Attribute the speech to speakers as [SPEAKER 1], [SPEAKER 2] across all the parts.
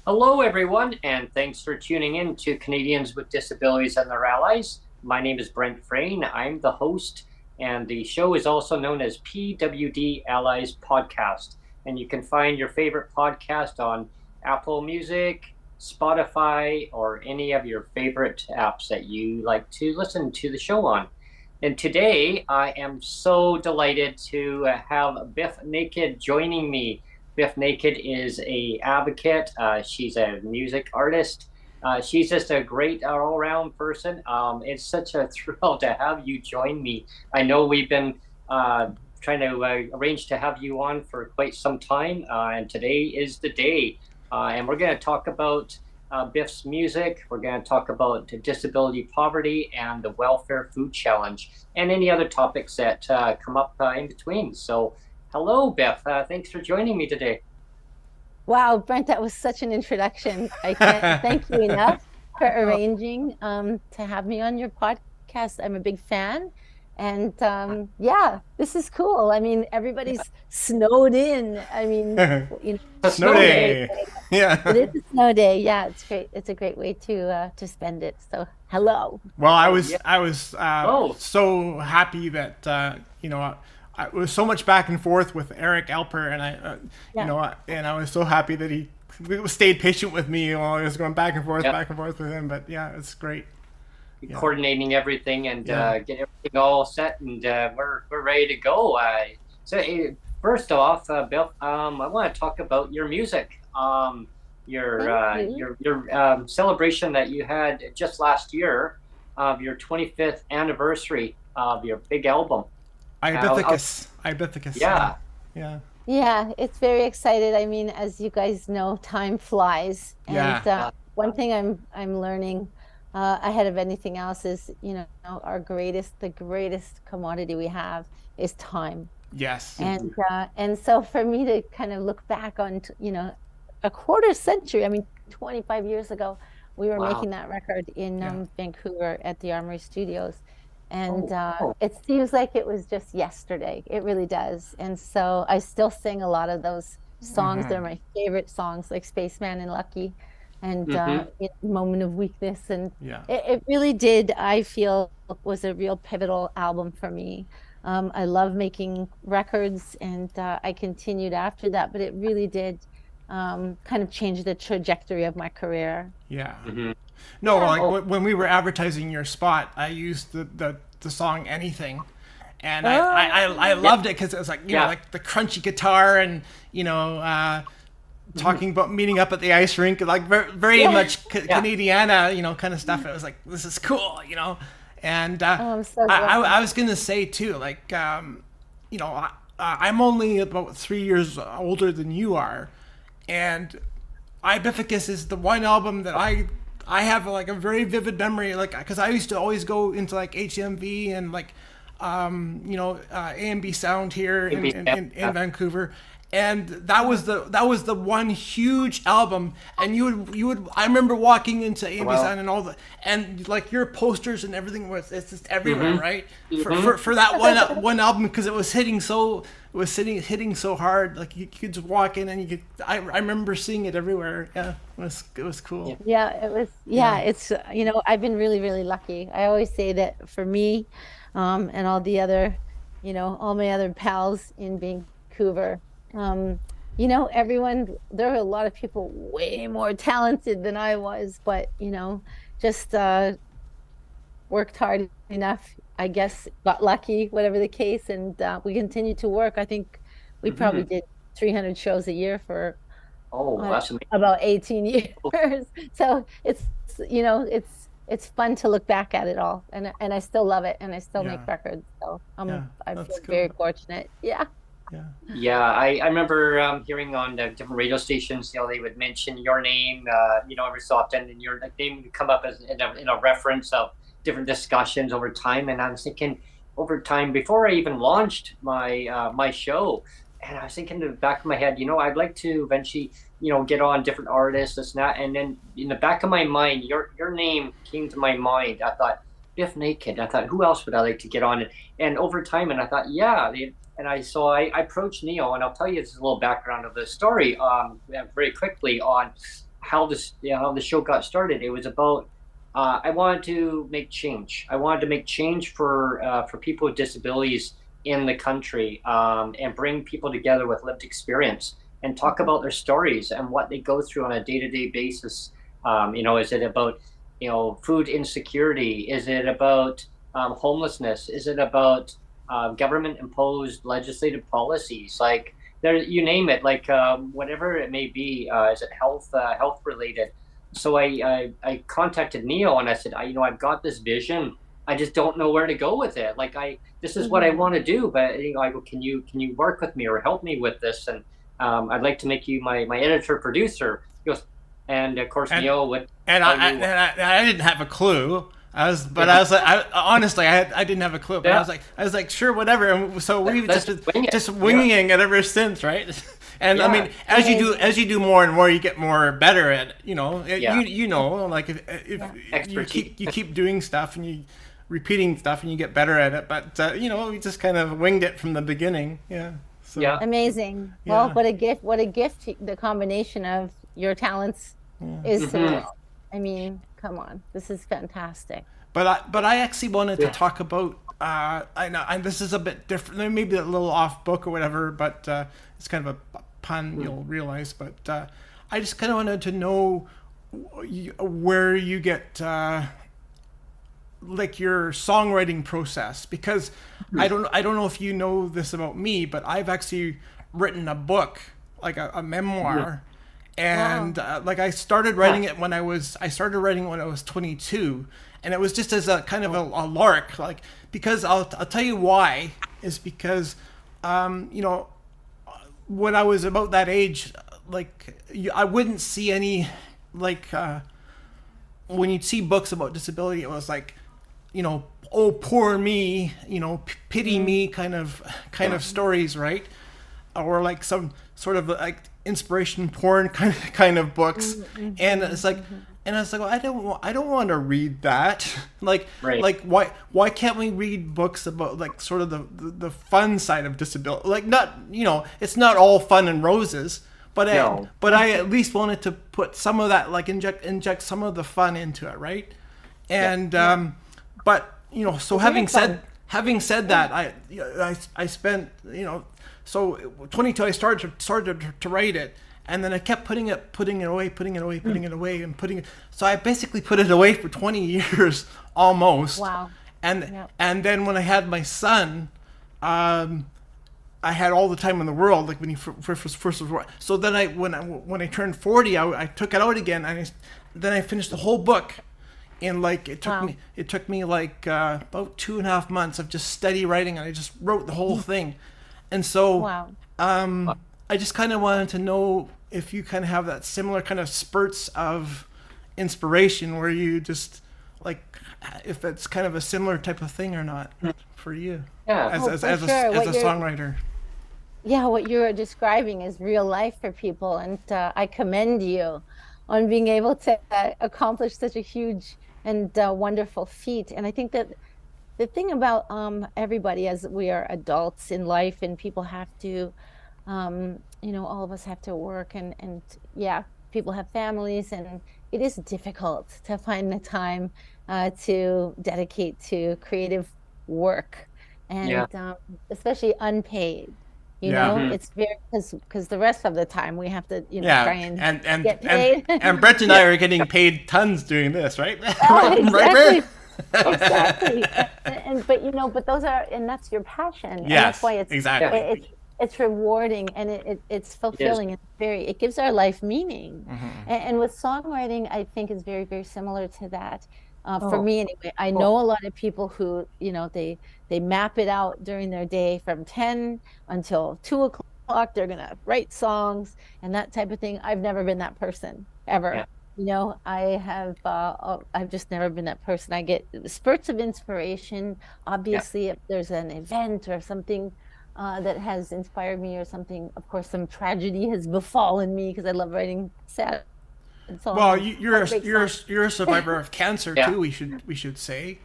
[SPEAKER 1] Hello, everyone, and thanks for tuning in to Canadians with Disabilities and Their Allies. My name is Brent Frain. I'm the host, and the show is also known as PWD Allies Podcast. And you can find your favorite podcast on Apple Music, Spotify, or any of your favorite apps that you like to listen to the show on. And today, I am so delighted to have Bif Naked joining me. Bif Naked is a advocate. She's a music artist. She's just a great all-around person. It's such a thrill to have you join me. I know we've been trying to arrange to have you on for quite some time, and today is the day. And we're going to talk about Bif's music. We're going to talk about disability poverty and the Welfare Food Challenge, and any other topics that come up in between. So hello, Bif. Thanks for joining me today.
[SPEAKER 2] Wow, Brent, that was such an introduction. I can't thank you enough for arranging to have me on your podcast. I'm a big fan. And yeah, this is cool. I mean, everybody's snowed in. I mean, you know,
[SPEAKER 3] snow day. Yeah.
[SPEAKER 2] It is a snow day. Yeah, it's great. It's a great way to spend it. So hello.
[SPEAKER 3] Well, I was so happy that you know, it was so much back and forth with Eric Alper, and you know, and I was so happy that he stayed patient with me while I was going back and forth with him. But yeah, it's great.
[SPEAKER 1] Coordinating everything and get everything all set, and we're ready to go. So first off, Bill, I want to talk about your music. Your celebration that you had just last year of your 25th anniversary of your big album.
[SPEAKER 3] Bificus.
[SPEAKER 2] Yeah, it's very excited. I mean, as you guys know, time flies, and one thing I'm learning ahead of anything else is, you know, the greatest commodity we have is time.
[SPEAKER 3] Yes.
[SPEAKER 2] And so for me to kind of look back on, you know, a quarter century, I mean, 25 years ago, we were making that record in Vancouver at the Armory Studios. And it seems like it was just yesterday. It really does. And so I still sing a lot of those songs. They're my favorite songs, like Spaceman and Lucky, and Moment of Weakness. And it really did, I feel, was a real pivotal album for me. I love making records, and I continued after that, but it really did kind of change the trajectory of my career.
[SPEAKER 3] Yeah. No, like when we were advertising your spot, I used the song Anything, and I loved it because it was like, you know, like the crunchy guitar, and you know, talking about meeting up at the ice rink, like very much Canadiana, you know, kind of stuff. It was like, this is cool, you know. And
[SPEAKER 2] I'm so
[SPEAKER 3] I was gonna say too, like, you know, I'm only about 3 years older than you are, and Bificus is the one album that I have like a very vivid memory, like, because I used to always go into like HMV and like you know, A&B Sound here in Vancouver, and that was the one huge album. And you would I remember walking into A&B Sound and all the, and like your posters and everything it's just everywhere, right? For that one album, because it was hitting so hard. Like you could just walk in and you could. I remember seeing it everywhere. Yeah, it was cool.
[SPEAKER 2] Yeah, it was. Yeah, it's, you know, I've been really, really lucky. I always say that for me, and all the other, you know, all my other pals in Vancouver, you know, there were a lot of people way more talented than I was, but you know, just worked hard enough, I guess, got lucky, whatever the case, and we continue to work. I think we probably did 300 shows a year for
[SPEAKER 1] that's amazing.
[SPEAKER 2] about 18 years. So it's, you know, it's fun to look back at it all, and I still love it, and I still make records. So I feel very fortunate. Yeah.
[SPEAKER 1] Yeah, I remember hearing on the different radio stations, you know, they would mention your name, you know, every so often, and your name would come up as in a reference of different discussions over time. And I was thinking, over time, before I even launched my my show, and I was thinking in the back of my head, you know, I'd like to eventually, you know, get on different artists, this and that. And then in the back of my mind, your name came to my mind. I thought, Bif Naked. I thought, who else would I like to get on? And over time, and I thought, yeah. And I approached Neil, and I'll tell you this a little background of the story very quickly on how the show got started. It was about I wanted to make change. I wanted to make change for people with disabilities in the country, and bring people together with lived experience and talk about their stories and what they go through on a day-to-day basis. You know, is it about, you know, food insecurity? Is it about homelessness? Is it about government-imposed legislative policies? Like, there, you name it, like whatever it may be. Is it health related? So I contacted Neil, and I said, you know, I've got this vision. I just don't know where to go with it. Like, this is what I want to do, but, you know, I go, can you work with me or help me with this? And I'd like to make you my editor producer. He goes, and of course, Neil would.
[SPEAKER 3] And I didn't have a clue. I was like, honestly, I didn't have a clue. But I was like, sure, whatever. And so we've just winging it ever since, right? And I mean, as you do more and more, you get more better at, you know, you know, like if you keep doing stuff and you repeating stuff and you get better at it. But you know, we just kind of winged it from the beginning. Yeah. So,
[SPEAKER 2] amazing. Well, what a gift! What a gift! The combination of your talents is. I mean, come on, this is fantastic.
[SPEAKER 3] But I actually wanted to talk about. I know, and this is a bit different, maybe a little off book or whatever, but it's kind of a pun, you'll realize. But I just kind of wanted to know where you get like your songwriting process, because I don't know if you know this about me, but I've actually written a book, like a memoir. And like I started writing it when I was 22, and it was just as a kind of a lark, like, because I'll tell you why, is because you know, when I was about that age, like, I wouldn't see any, like, when you'd see books about disability, it was like, you know, oh, poor me, you know, pity me kind of stories, right? Or like some sort of like inspiration porn kind of books. And it's like, and I was like, well, I don't want to read that. Like, like why can't we read books about like sort of the fun side of disability? Like, not, you know, it's not all fun and roses, but I at least wanted to put some of that, like inject some of the fun into it, right? And but, you know, so having said that, I spent, you know, so 22 I started to write it, and then I kept putting it away, and putting it. So I basically put it away for 20 years almost. Wow. And then when I had my son, I had all the time in the world, like when he first was born. So then when I turned 40, I took it out again, and then I finished the whole book. And like it took me like about 2.5 months of just steady writing, and I just wrote the whole thing. And so I just kind of wanted to know if you kind of have that similar kind of spurts of inspiration where you just, like, if it's kind of a similar type of thing or not for you as a songwriter.
[SPEAKER 2] Yeah, what you're describing is real life for people, and I commend you on being able to accomplish such a huge and wonderful feat. And I think that the thing about everybody, as we are adults in life, and people have to, you know, all of us have to work, and people have families, and it is difficult to find the time to dedicate to creative work, and especially unpaid. You know, it's very, because the rest of the time we have to, you know, try and get paid.
[SPEAKER 3] And Brent and I are getting paid tons doing this, right?
[SPEAKER 2] Exactly. Exactly. But but those are, and that's your passion. And that's
[SPEAKER 3] Yes,
[SPEAKER 2] why it's
[SPEAKER 3] exactly.
[SPEAKER 2] it's rewarding, and it's fulfilling. It gives our life meaning. And with songwriting, I think is very, very similar to that. For me anyway, I know a lot of people who, they map it out during their day from 10 until 2 o'clock. They're gonna write songs and that type of thing. I've never been that person ever.
[SPEAKER 1] Yeah.
[SPEAKER 2] I've just never been that person. I get spurts of inspiration. Obviously, if there's an event or something that has inspired me or something, of course, some tragedy has befallen me, because I love writing sad songs.
[SPEAKER 3] Well, you're a survivor of cancer too. We should say.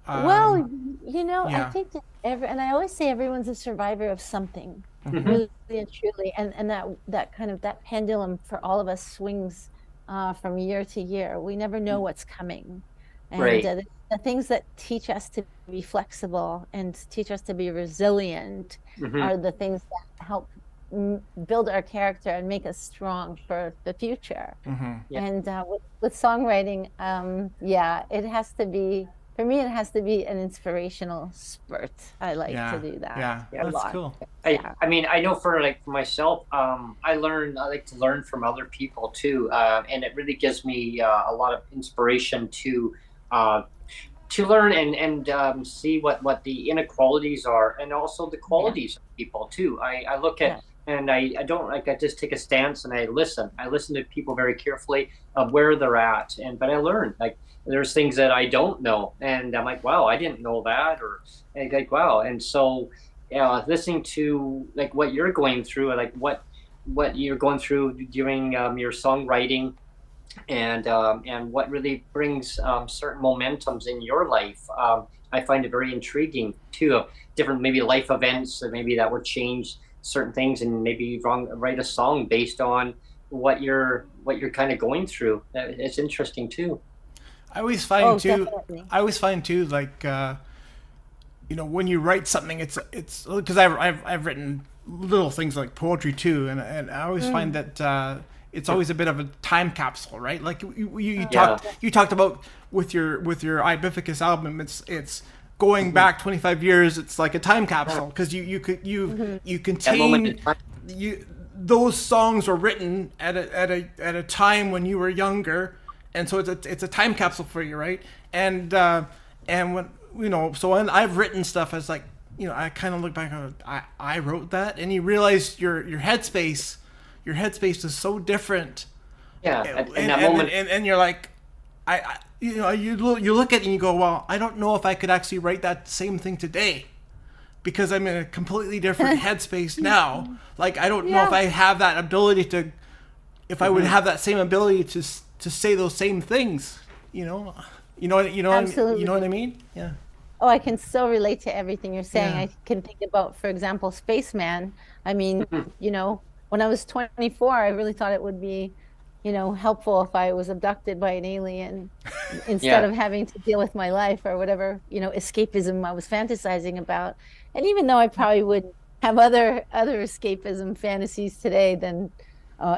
[SPEAKER 2] Well, I
[SPEAKER 3] yeah.
[SPEAKER 2] think that and I always say everyone's a survivor of something, really and truly, and that kind of that pendulum for all of us swings from year to year. We never know what's coming, and
[SPEAKER 1] Right.
[SPEAKER 2] The things that teach us to be flexible and teach us to be resilient are the things that help build our character and make us strong for the future.
[SPEAKER 1] Yeah.
[SPEAKER 2] And with songwriting, it has to be, for me, it has to be an inspirational spurt. I like to do that.
[SPEAKER 3] Yeah,
[SPEAKER 2] a
[SPEAKER 3] that's
[SPEAKER 2] lot.
[SPEAKER 3] cool.
[SPEAKER 1] I mean, I know for myself, I like to learn from other people too, and it really gives me a lot of inspiration to learn and see what the inequalities are, and also the qualities of people too. I look at and I don't I just take a stance and I listen to people very carefully of where they're at, but I learn, there's things that I don't know, and I'm like, wow, I didn't know that, or like, wow. And so listening to what you're going through, what you're going through during your songwriting, and what really brings certain momentums in your life. I find it very intriguing too, of different maybe life events that would change certain things, and maybe write a song based on what you're kind of going through. It's interesting too.
[SPEAKER 3] I always find
[SPEAKER 2] definitely.
[SPEAKER 3] when you write something, it's because I've written little things like poetry too, and I always find that it's always a bit of a time capsule, right? Like you talked about with your Bificus album, it's going back 25 years. It's like a time capsule, because you contain those songs were written at a time when you were younger, and so it's a time capsule for you, right? And when so when I've written stuff, as I kind of look back on I wrote that, and you realize your headspace is so different.
[SPEAKER 1] In that moment,
[SPEAKER 3] and you're like, you look at it and you go, well, I don't know if I could actually write that same thing today, because I'm in a completely different headspace now. I don't know if I have that ability if I would have that same ability to say those same things.
[SPEAKER 2] Absolutely.
[SPEAKER 3] You know what I mean? Yeah.
[SPEAKER 2] Oh, I can so relate to everything you're saying.
[SPEAKER 3] Yeah.
[SPEAKER 2] I can think about, for example, Spaceman. I mean, when I was 24, I really thought it would be, helpful if I was abducted by an alien instead of having to deal with my life or whatever, escapism I was fantasizing about. And even though I probably would have other escapism fantasies today than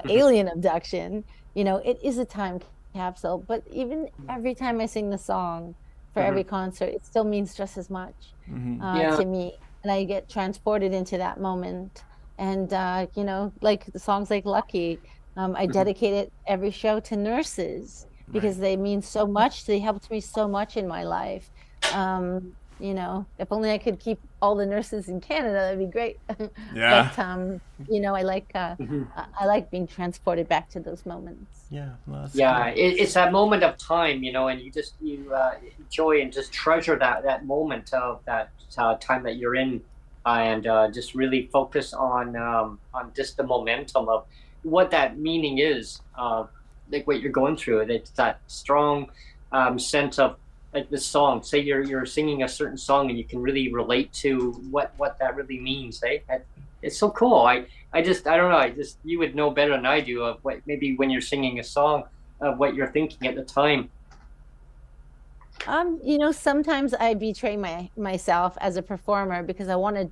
[SPEAKER 2] alien abduction, it is a time capsule. But even every time I sing the song for every concert, it still means just as much to me. And I get transported into that moment. And, like the songs like Lucky, I dedicate it every show to nurses, because they mean so much. They helped me so much in my life. If only I could keep all the nurses in Canada, that'd be great.
[SPEAKER 3] Yeah.
[SPEAKER 2] But, I like being transported back to those moments.
[SPEAKER 3] Yeah. Well,
[SPEAKER 1] it's that moment of time, and you enjoy and just treasure that moment of that time that you're in, and just really focus on just the momentum of what that meaning is, what you're going through. It's that strong sense of the song. Say you're singing a certain song, and you can really relate to what that really means. It's so cool. I don't know. You would know better than I do of what, maybe when you're singing a song, of what you're thinking at the time.
[SPEAKER 2] Sometimes I betray myself as a performer, because I want to,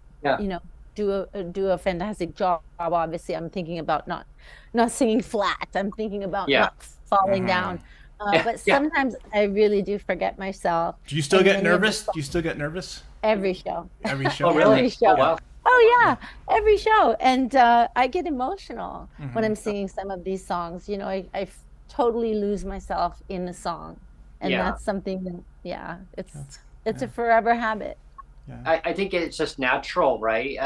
[SPEAKER 2] do a fantastic job. Obviously, I'm thinking about not singing flat. I'm thinking about not falling down. But sometimes I really do forget myself.
[SPEAKER 3] Do you still get nervous? Do you still get nervous?
[SPEAKER 2] Every show.
[SPEAKER 3] Every show.
[SPEAKER 1] Oh, really?
[SPEAKER 2] Every show.
[SPEAKER 1] Oh, wow.
[SPEAKER 2] Oh yeah, every show. And I get emotional when I'm singing some of these songs. You know, I totally lose myself in the song. And that's something that, it's a forever habit.
[SPEAKER 1] Yeah. I think it's just natural, right?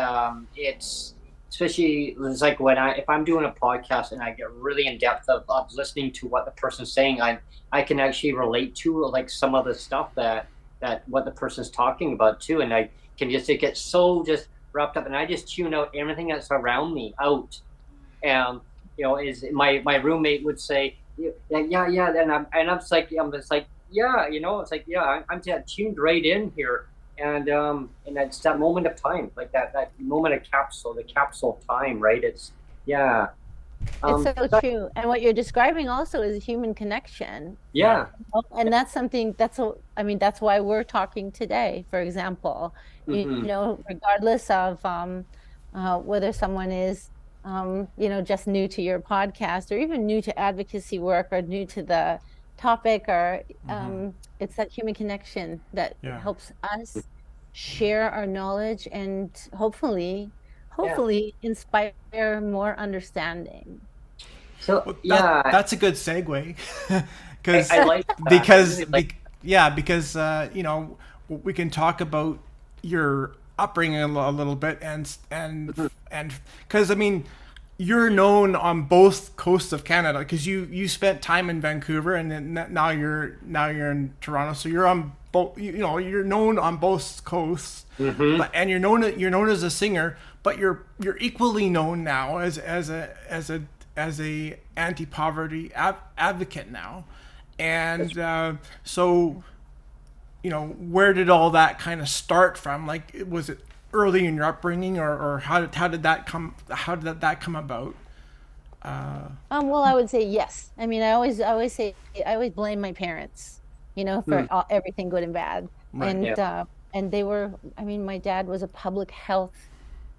[SPEAKER 1] It's especially it's like if I'm doing a podcast and I get really in depth of listening to what the person's saying, I can actually relate to like some of the stuff that what the person's talking about too, and I can just get so just wrapped up, and I just tune out everything that's around me out. And is my roommate would say, yeah, and I'm just like yeah, it's like I'm just tuned right in here. And it's that moment of time, like that moment of the capsule time, right? It's
[SPEAKER 2] it's so true. And what you're describing also is a human connection.
[SPEAKER 1] Yeah.
[SPEAKER 2] And that's something that's why we're talking today, for example. Regardless of whether someone is just new to your podcast or even new to advocacy work or new to the topic, or it's that human connection that helps us share our knowledge and hopefully inspire more understing.
[SPEAKER 1] So
[SPEAKER 3] that's a good segue because we can talk about your upbringing a little bit and because you're known on both coasts of Canada because you spent time in Vancouver and then now you're in Toronto, so you're on both. You're known on both coasts, and you're known as a singer, but you're equally known now as a anti-poverty advocate now, and so where did all that kind of start from? Like, was it early in your upbringing, or how did that come about?
[SPEAKER 2] Well, I would say yes. I always blame my parents, for everything good and bad. Right. And they were, my dad was a public health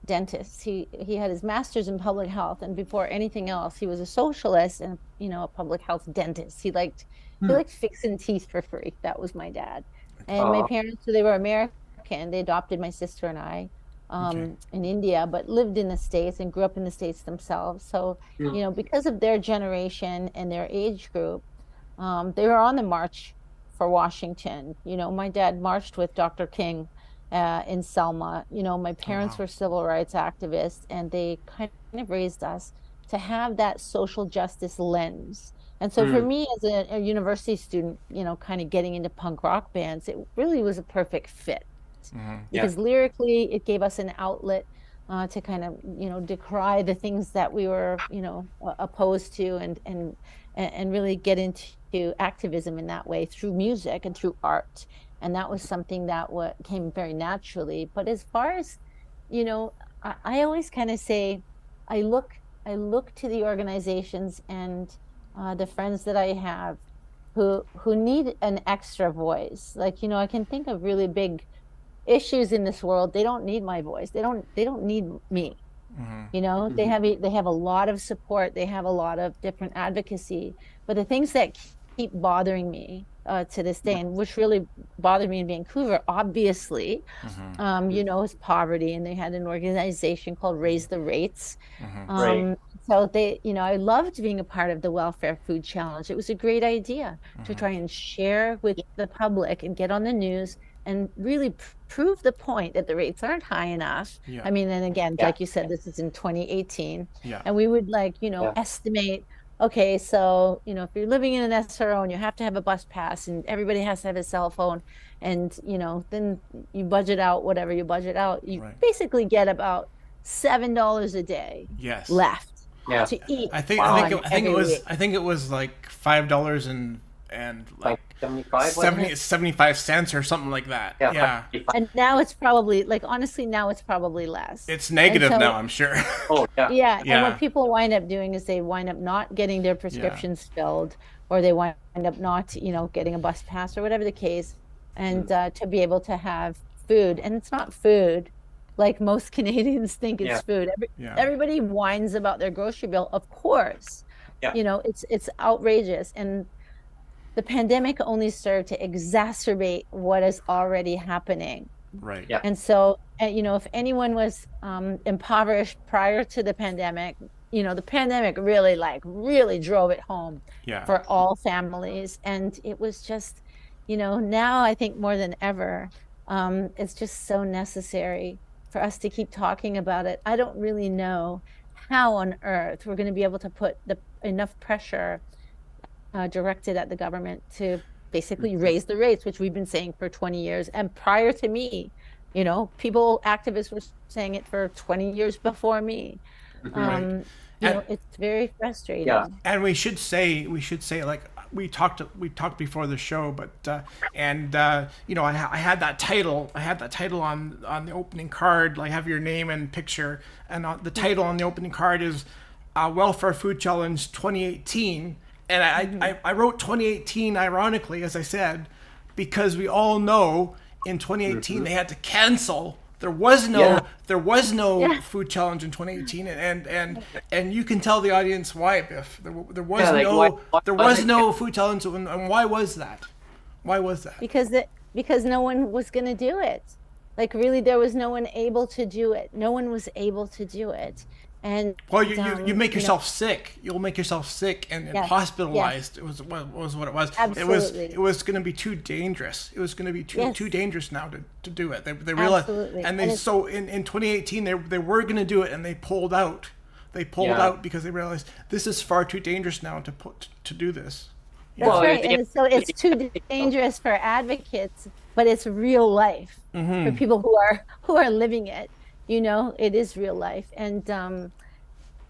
[SPEAKER 2] dentist. He had his master's in public health, and before anything else, he was a socialist and a public health dentist. He liked fixing teeth for free. That was my dad. And my parents, they were American. They adopted my sister and I in India, but lived in the States and grew up in the States themselves. So, because of their generation and their age group, they were on the march for Washington. My dad marched with Dr. King in Selma. My parents were civil rights activists, and they kind of raised us to have that social justice lens. And so for me as a university student, kind of getting into punk rock bands, it really was a perfect fit. Because lyrically, it gave us an outlet to kind of, decry the things that we were, opposed to, and really get into activism in that way through music and through art. And that was something that came very naturally. But as far as, I always kind of say, I look to the organizations and the friends that I have who need an extra voice. Like, I can think of really big issues in this world. They don't need my voice. They don't need me. They have a lot of support. They have a lot of different advocacy. But the things that keep bothering me to this day, and which really bothered me in Vancouver, obviously, is poverty. And they had an organization called Raise the Rates. Right. So I loved being a part of the Welfare Food Challenge. It was a great idea to try and share with the public and get on the news and really prove the point that the rates aren't high enough. And again, like you said, this is in 2018. And we would estimate, okay, so, if you're living in an SRO and you have to have a bus pass and everybody has to have a cell phone, and, then you budget out whatever you budget out, you basically get about $7 a day left to eat.
[SPEAKER 3] I think it was like $5 and like 75 cents or something like that.
[SPEAKER 2] And now it's probably honestly less.
[SPEAKER 3] It's negative now, I'm sure.
[SPEAKER 2] And what people wind up doing is they wind up not getting their prescriptions filled, or they wind up not getting a bus pass or whatever the case, and to be able to have food. And it's not food like most Canadians think it's food. Everybody whines about their grocery bill, of course. It's outrageous. And the pandemic only served to exacerbate what is already happening.
[SPEAKER 3] Right.
[SPEAKER 1] Yeah.
[SPEAKER 2] And so, you know, if anyone was impoverished prior to the pandemic, you know, the pandemic really drove it home for all families. And it was just, you know, now I think more than ever, it's just so necessary for us to keep talking about it. I don't really know how on earth we're going to be able to put enough pressure directed at the government to basically raise the rates, which we've been saying for 20 years. And prior to me, you know, activists were saying it for 20 years before me.
[SPEAKER 3] Right.
[SPEAKER 2] You know, it's very frustrating.
[SPEAKER 1] Yeah.
[SPEAKER 3] And we should say like we talked before the show, but you know, I had that title on the opening card, like have your name and picture, and the title on the opening card is Welfare Food Challenge 2018. And I wrote 2018 ironically, as I said, because we all know in 2018 they had to cancel. There was no food challenge in 2018, and you can tell the audience why, Biff. There was no food challenge, and why was that? Why was that?
[SPEAKER 2] Because no one was going to do it. Like really, there was no one able to do it. No one was able to do it. And
[SPEAKER 3] well, you make yourself sick. You'll make yourself sick and hospitalized. It was what it was.
[SPEAKER 2] Absolutely.
[SPEAKER 3] It was going to be too dangerous. It was going to be too dangerous now to do it. They realized, so in 2018 they were going to do it, and they pulled out. They pulled out because they realized this is far too dangerous now to do this.
[SPEAKER 2] That's right. And so it's too dangerous for advocates, but it's real life for people who are living it. You know, it is real life. And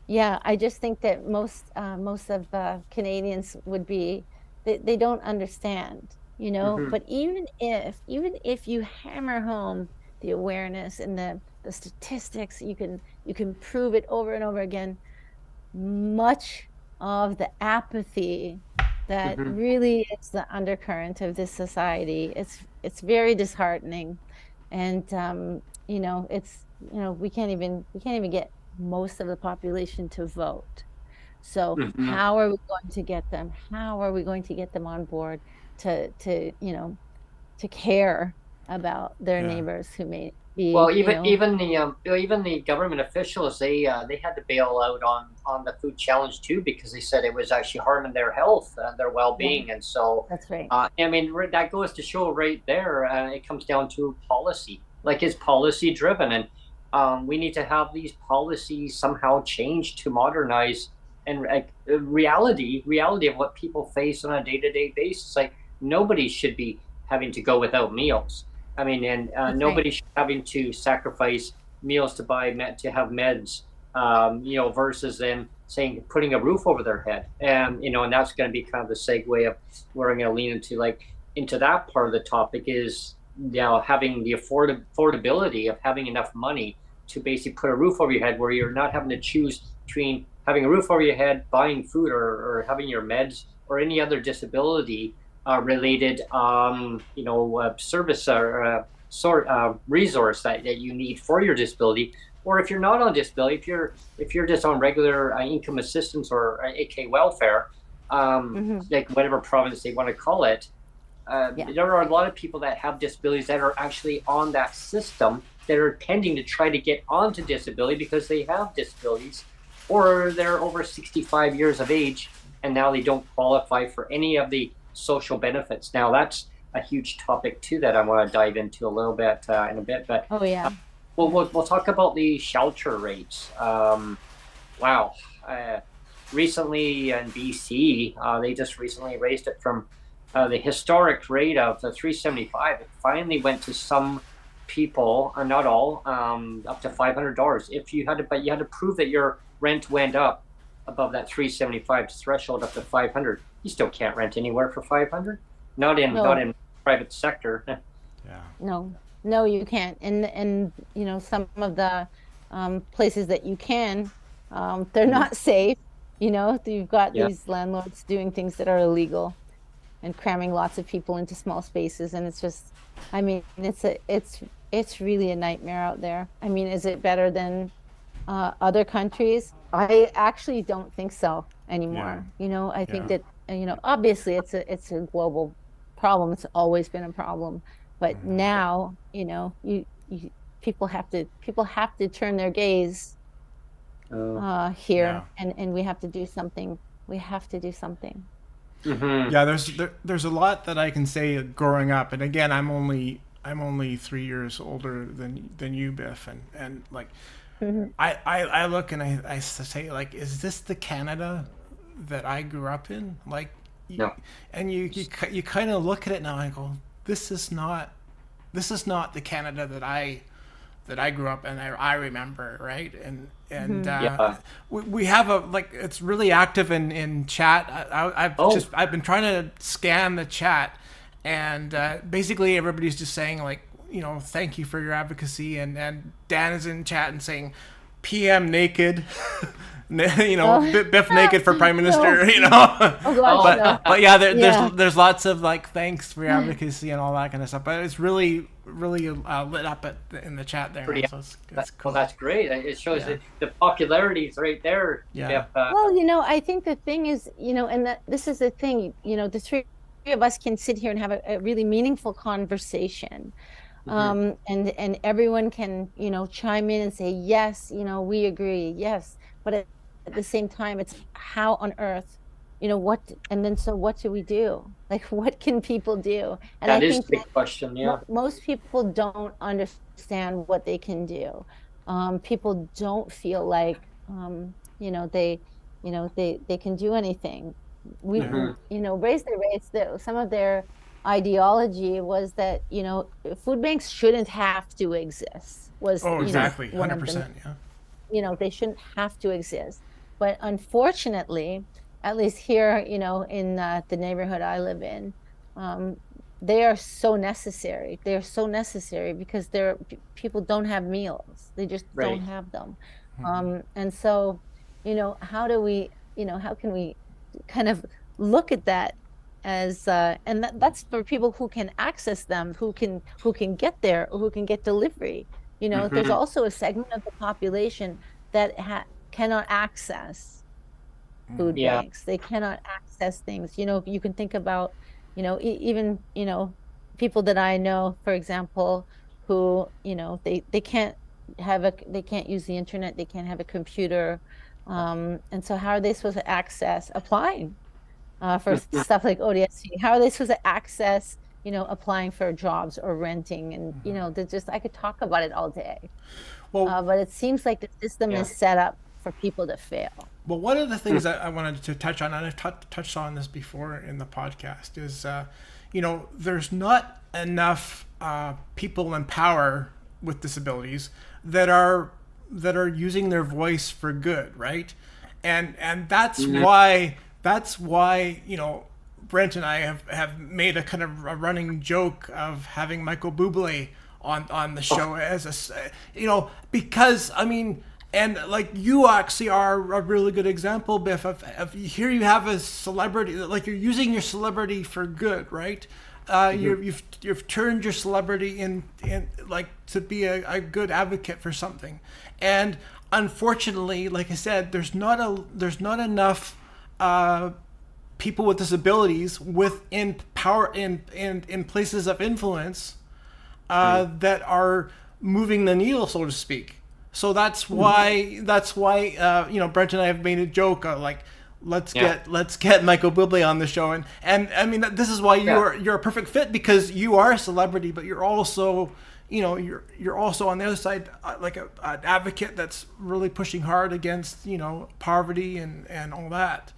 [SPEAKER 2] I just think that most of Canadians would be, they don't understand, you know. But even if you hammer home the awareness and the statistics, you can prove it over and over again. Much of the apathy that really is the undercurrent of this society, it's very disheartening. And you know, we can't even get most of the population to vote. So how are we going to get them? How are we going to get them on board to care about their neighbors who may be?
[SPEAKER 1] Well, even the government officials, they had to bail out on the food challenge too, because they said it was actually harming their health and their well-being. And so
[SPEAKER 2] that's right.
[SPEAKER 1] I mean, that goes to show right there. It comes down to policy. Like, it's policy driven, and we need to have these policies somehow changed to modernize and reality of what people face on a day-to-day basis. Like, nobody should be having to go without meals. I mean, and nobody should be having to sacrifice meals to have meds, you know, versus then saying putting a roof over their head. And you know, and that's going to be kind of the segue of where I'm going to lean into that part of the topic is, you know, having the affordability of having enough money to basically put a roof over your head, where you're not having to choose between having a roof over your head, buying food, or having your meds, or any other disability related you know, service or resource that you need for your disability. Or if you're not on disability, if you're just on regular income assistance or AK welfare, like whatever province they want to call it. There are a lot of people that have disabilities that are actually on that system that are tending to try to get onto disability because they have disabilities, or they're over 65 years of age and now they don't qualify for any of the social benefits. Now that's a huge topic too that I want to dive into a little bit in a bit. But we'll talk about the shelter rates. Wow. Recently in BC, they just recently raised it from the historic rate of the $375. It finally went to some people, not all, up to $500. But you had to prove that your rent went up above that $375 threshold, up to $500. You still can't rent anywhere for $500. Not in private sector.
[SPEAKER 2] No, you can't. And you know, some of the places that you can, they're not safe. You know, you've got these landlords doing things that are illegal and cramming lots of people into small spaces, and it's just, I mean, it's really a nightmare out there. I mean, is it better than other countries? I actually don't think so anymore. You know, I think that obviously it's a global problem. It's always been a problem, but now, you people have to turn their gaze here, and we have to do something. We have to do something.
[SPEAKER 1] Mm-hmm.
[SPEAKER 3] Yeah, there's a lot that I can say growing up, and again, I'm only 3 years older than you, Biff, and like, I look and I say, like, is this the Canada that I grew up in? Like,
[SPEAKER 1] No.
[SPEAKER 3] and you kind of look at it now and go, this is not the Canada that I grew up and I remember, right? And we have it's really active in chat. I've been trying to scan the chat, and basically everybody's just saying, like, thank you for your advocacy, and Dan is in chat and saying PM Naked. Bif Naked for Prime Minister,
[SPEAKER 2] Oh gosh, no.
[SPEAKER 3] but yeah, there's lots of like thanks for your advocacy and all that kind of stuff. But it's really lit up in the chat there. So it's cool.
[SPEAKER 1] Well, that's great. It shows the popularity is right there.
[SPEAKER 3] Yeah.
[SPEAKER 2] Well, I think the thing is, and this is the thing, the three of us can sit here and have a really meaningful conversation. And everyone can, chime in and say, yes, we agree, yes. But at the same time, it's how on earth, so what do we do? Like, what can people do? And
[SPEAKER 1] I
[SPEAKER 2] think
[SPEAKER 1] is a big question, yeah.
[SPEAKER 2] Most people don't understand what they can do. People don't feel like, they can do anything. We, raise their rates. Some of their ideology was that, food banks shouldn't have to exist.
[SPEAKER 3] Exactly, 100%, yeah.
[SPEAKER 2] They shouldn't have to exist. But unfortunately, at least here, in the neighborhood I live in, they are so necessary. They're so necessary because people don't have meals. They just don't have them. And so, how can we kind of look at that as and that's for people who can access them, who can get there, or who can get delivery. There's also a segment of the population that cannot access food banks. They cannot access things. You can think about, even people that I know, for example, who they can't use the internet, they can't have a computer, and so how are they supposed to access applying for stuff like ODSC? How are they supposed to access applying for jobs or renting? And I could talk about it all day. Well, but it seems like the system is set up for people to fail.
[SPEAKER 3] Well, one of the things that I wanted to touch on, and I've touched on this before in the podcast, is there's not enough people in power with disabilities that are using their voice for good, right? And that's why Brent and I have made a kind of a running joke of having Michael Bublé on the show as because and like, you actually are a really good example, Biff, of here you have a celebrity, like, you're using your celebrity for good, right? You've turned your celebrity in like to be a good advocate for something, and unfortunately, like I said, there's not enough people with disabilities within power in places of influence that are moving the needle, so to speak. So that's why Brent and I have made a joke like, let's get Michael Bublé on the show, and I mean, this is why you're a perfect fit, because you are a celebrity, but you're also you're also on the other side like an advocate that's really pushing hard against poverty and all that.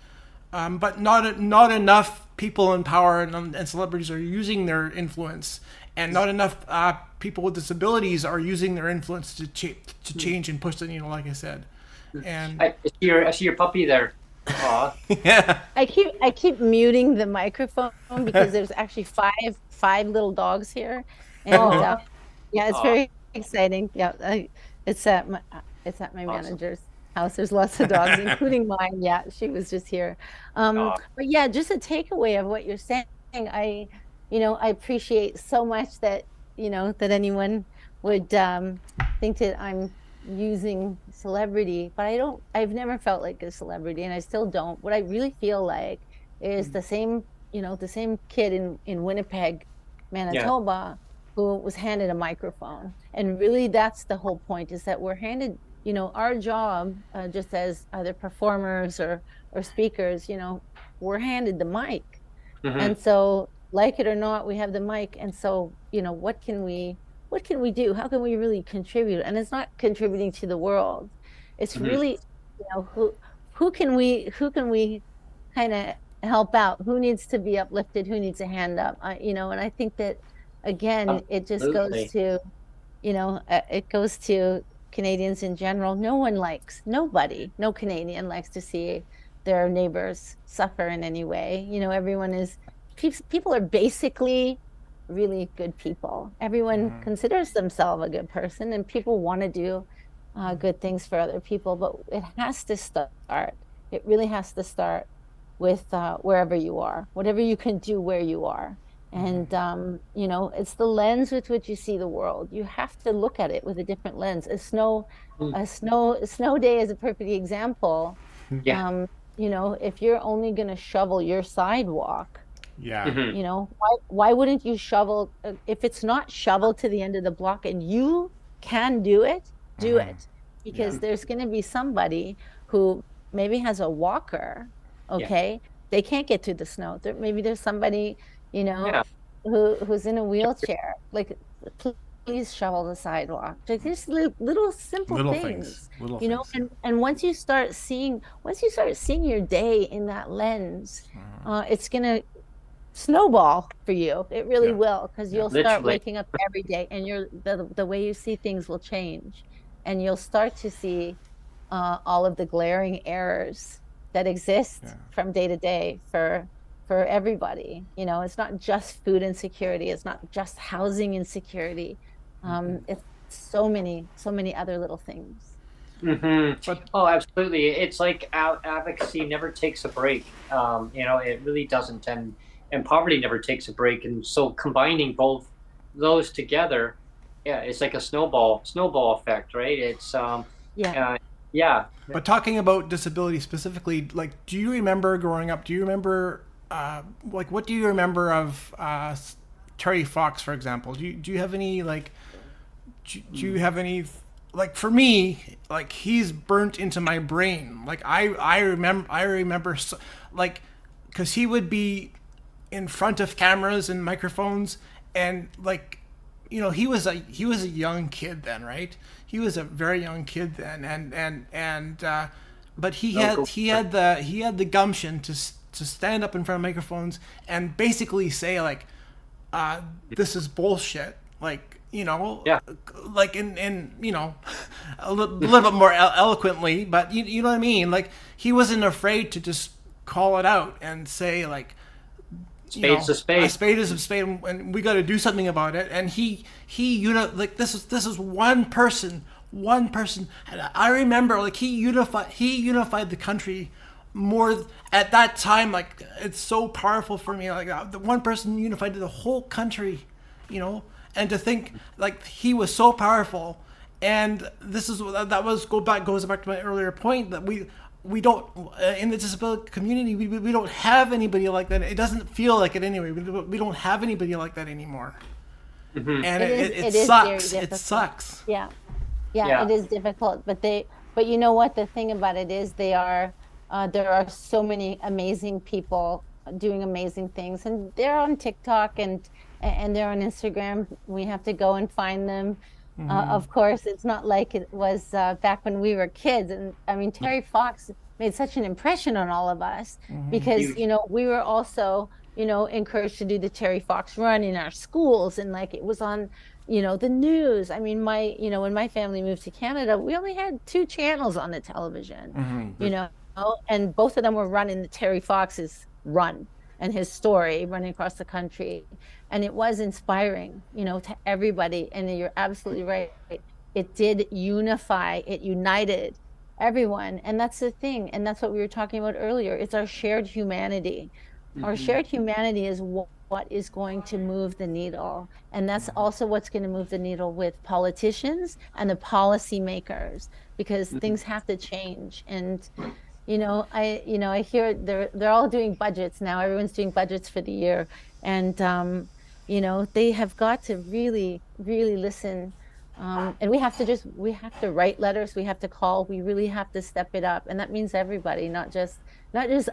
[SPEAKER 3] But not enough people in power and celebrities are using their influence, and not enough people with disabilities are using their influence to change and push the needle, like I said. And
[SPEAKER 1] I see your puppy there.
[SPEAKER 3] yeah.
[SPEAKER 2] I keep muting the microphone because there's actually five little dogs here, and it's very exciting. Yeah, it's at my manager's house. There's lots of dogs, including mine. Yeah, she was just here. But yeah, just a takeaway of what you're saying. I appreciate so much that that anyone would think that I'm using celebrity, but I've never felt like a celebrity, and I still don't. What I really feel like is the same, the same kid in Winnipeg, Manitoba, who was handed a microphone. And really, that's the whole point, is that we're handed, our job, just as either performers or speakers, we're handed the mic. And so, like it or not, we have the mic. And so, what can we do? How can we really contribute? And it's not contributing to the world. It's really, who can we kind of help out? Who needs to be uplifted? Who needs a hand up? And I think that, again, it just goes to, it goes to Canadians in general. Nobody, no Canadian likes to see their neighbors suffer in any way. People are basically really good people. Everyone considers themselves a good person, and people want to do good things for other people, but it has to start. It really has to start with wherever you are, whatever you can do where you are. And, it's the lens with which you see the world. You have to look at it with a different lens. A snow day is a perfect example. If you're only going to shovel your sidewalk, why wouldn't you shovel? If it's not shoveled to the end of the block and you can do it, do it. Because there's going to be somebody who maybe has a walker, they can't get through the snow. Maybe there's somebody, who's in a wheelchair. Like, please shovel the sidewalk. Like, just little simple things. And once you start seeing your day in that lens, it's gonna snowball for you. It really will, because you'll start waking up every day, and the way you see things will change, and you'll start to see all of the glaring errors that exist from day to day for everybody. It's not just food insecurity. It's not just housing insecurity. It's so many other little things.
[SPEAKER 1] Oh, absolutely. It's like advocacy never takes a break. It really doesn't. And poverty never takes a break. And so combining both those together, it's like a snowball effect, right? It's,
[SPEAKER 3] But talking about disability specifically, like, do you remember growing up, what do you remember of Terry Fox, for example? Do you have any, like, do you have any, like, for me, like, he's burnt into my brain. Like, I remember, like, because he would be in front of cameras and microphones, and, like, he was a young kid then, right? He was a very young kid then, and but he had the gumption to stand up in front of microphones and basically say, like, this is bullshit, like, like in a little bit more eloquently, but you know what I mean? Like, he wasn't afraid to just call it out and say, like,
[SPEAKER 1] spade's a spade.
[SPEAKER 3] A spade is a spade, and we got to do something about it. And he like, this is one person. And I remember, like, he unified the country more at that time. Like, it's so powerful for me. Like, the one person unified the whole country, and to think, like, he was so powerful. And this is goes back to my earlier point, that we don't in the disability community, we don't have anybody like that. It doesn't feel like it anyway. We don't have anybody like that anymore. And it sucks. It sucks.
[SPEAKER 2] Yeah, it is difficult. But you know what? The thing about it is, there are so many amazing people doing amazing things, and they're on TikTok and they're on Instagram. We have to go and find them. Of course, it's not like it was back when we were kids. And I mean, Terry Fox made such an impression on all of us, because, we were also, encouraged to do the Terry Fox run in our schools, and, like, it was on, the news. I mean, when my family moved to Canada, we only had 2 channels on the television, and both of them were running the Terry Fox's run and his story running across the country. And it was inspiring, to everybody. And you're absolutely right. It did unify, it united everyone. And that's the thing. And that's what we were talking about earlier. It's our shared humanity. Our shared humanity is what is going to move the needle. And that's also what's going to move the needle with politicians and the policy makers, because things have to change. And I hear they're all doing budgets now. Everyone's doing budgets for the year, and they have got to really, really listen. And we have to write letters. We have to call. We really have to step it up, and that means everybody, not just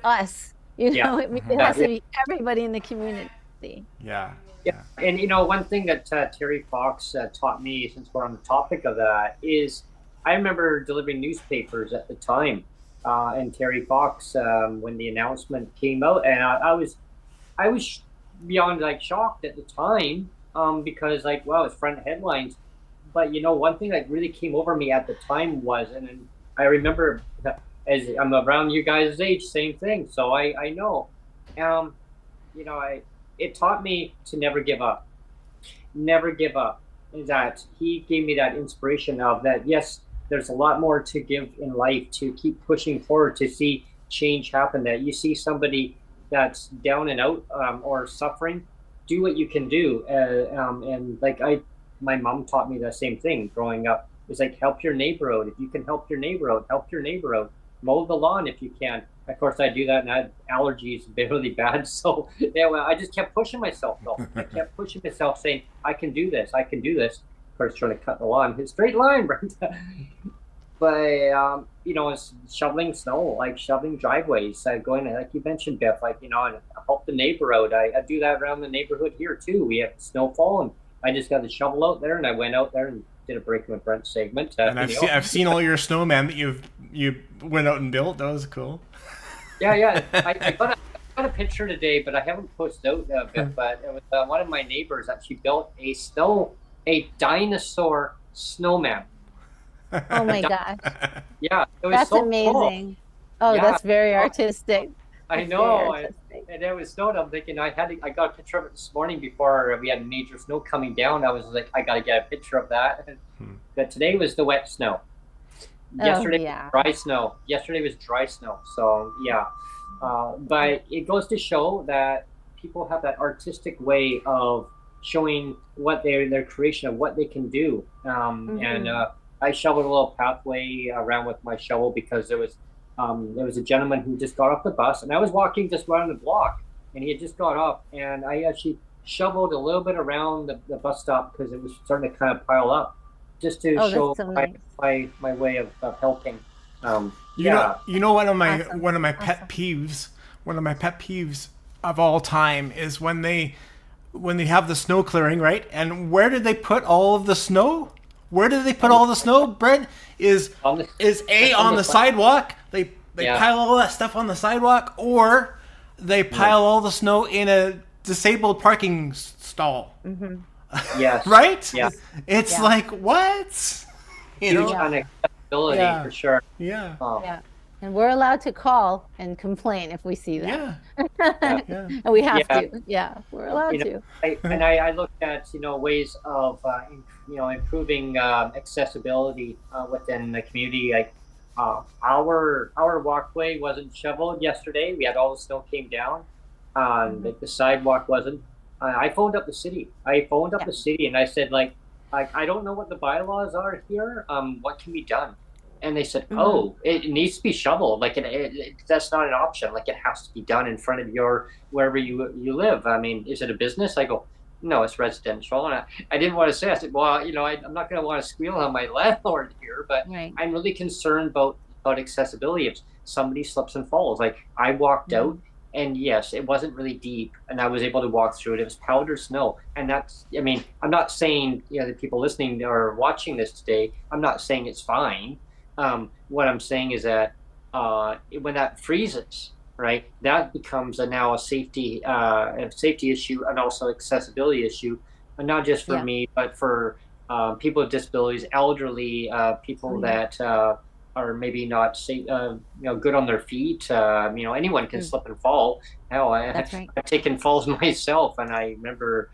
[SPEAKER 2] us. It has to be everybody in the community.
[SPEAKER 3] Yeah.
[SPEAKER 1] Yeah, and one thing that Terry Fox taught me, since we're on the topic of that, is I remember delivering newspapers at the time, and Terry Fox, when the announcement came out, and I was beyond like shocked at the time, because like, wow, it's front headlines. But one thing that really came over me at the time was, and I remember, as I'm around you guys' age, same thing. So I know, um, it taught me to never give up. Never give up. That he gave me that inspiration of that. Yes, there's a lot more to give in life, to keep pushing forward, to see change happen. That you see somebody that's down and out, or suffering, do what you can do. And like my mom taught me the same thing growing up. It's like, help your neighbor out. If you can help your neighbor out, help your neighbor out. Mow the lawn if you can. Of course, I do that, and I had allergies really bad. So yeah, well, I just kept pushing myself, though. I kept pushing myself, saying, I can do this. I can do this. Of course, trying to cut the lawn. It's a straight line, right? But, it's shoveling snow, like shoveling driveways, going, like you mentioned, Biff, like, and help the neighbor out. I do that around the neighborhood here, too. We have snowfall, and I just got the shovel out there, and I went out there and did a Breaking with Brent segment.
[SPEAKER 3] And I've seen all your snowmen that you went out and built. That was cool.
[SPEAKER 1] Yeah. I got a picture today, but I haven't posted out a bit. But it was one of my neighbors actually built a dinosaur snowman.
[SPEAKER 2] Oh my gosh!
[SPEAKER 1] Yeah, it was
[SPEAKER 2] that's
[SPEAKER 1] so
[SPEAKER 2] amazing.
[SPEAKER 1] Cool.
[SPEAKER 2] Oh, yeah. That's very artistic.
[SPEAKER 1] I know, and it was snowed. I'm thinking I got a picture of it this morning before we had major snow coming down. I was like, I got to get a picture of that. But today was the wet snow. Yesterday was dry snow. Yesterday was dry snow. So yeah, but it goes to show that people have that artistic way of showing what their creation of what they can do. And I shoveled a little pathway around with my shovel because there was a gentleman who just got off the bus, and I was walking just around the block, and he had just got off, and I actually shoveled a little bit around the bus stop because it was starting to kind of pile up, just to show my way of helping.
[SPEAKER 3] One of my pet peeves of all time is when they have the snow clearing, right? And where did they put all of the snow? Where did they put all the snow, Brent? Is on the sidewalk? They pile all that stuff on the sidewalk, or they pile all the snow in a disabled parking stall.
[SPEAKER 1] Yes.
[SPEAKER 3] Right?
[SPEAKER 1] Yeah.
[SPEAKER 3] It's like, what?
[SPEAKER 1] Huge unaccessibility for sure.
[SPEAKER 3] Yeah.
[SPEAKER 2] Yeah. And we're allowed to call and complain if we see that.
[SPEAKER 3] Yeah.
[SPEAKER 2] And we have to. Yeah, we're allowed to.
[SPEAKER 1] I looked at ways of improving accessibility within the community. Like our walkway wasn't shoveled yesterday. We had all the snow came down. The sidewalk wasn't. I phoned up the city. The city and I said, like I don't know what the bylaws are here. What can be done? And they said, oh, it needs to be shoveled. Like that's not an option. Like it has to be done in front of wherever you live. I mean, is it a business? I go, no, it's residential. And I didn't want to say. I said, well, I'm not going to want to squeal on my landlord here, but I'm really concerned about accessibility. If somebody slips and falls, like I walked out, and yes, it wasn't really deep, and I was able to walk through it. It was powdered snow, and that's. I mean, I'm not saying the people listening or watching this today. I'm not saying it's fine. What I'm saying is that when that freezes, right, that becomes now a safety issue and also accessibility issue, and not just for me, but for people with disabilities, elderly people that are maybe not safe, good on their feet. Anyone can slip and fall. Hell, I've taken falls myself, and I remember,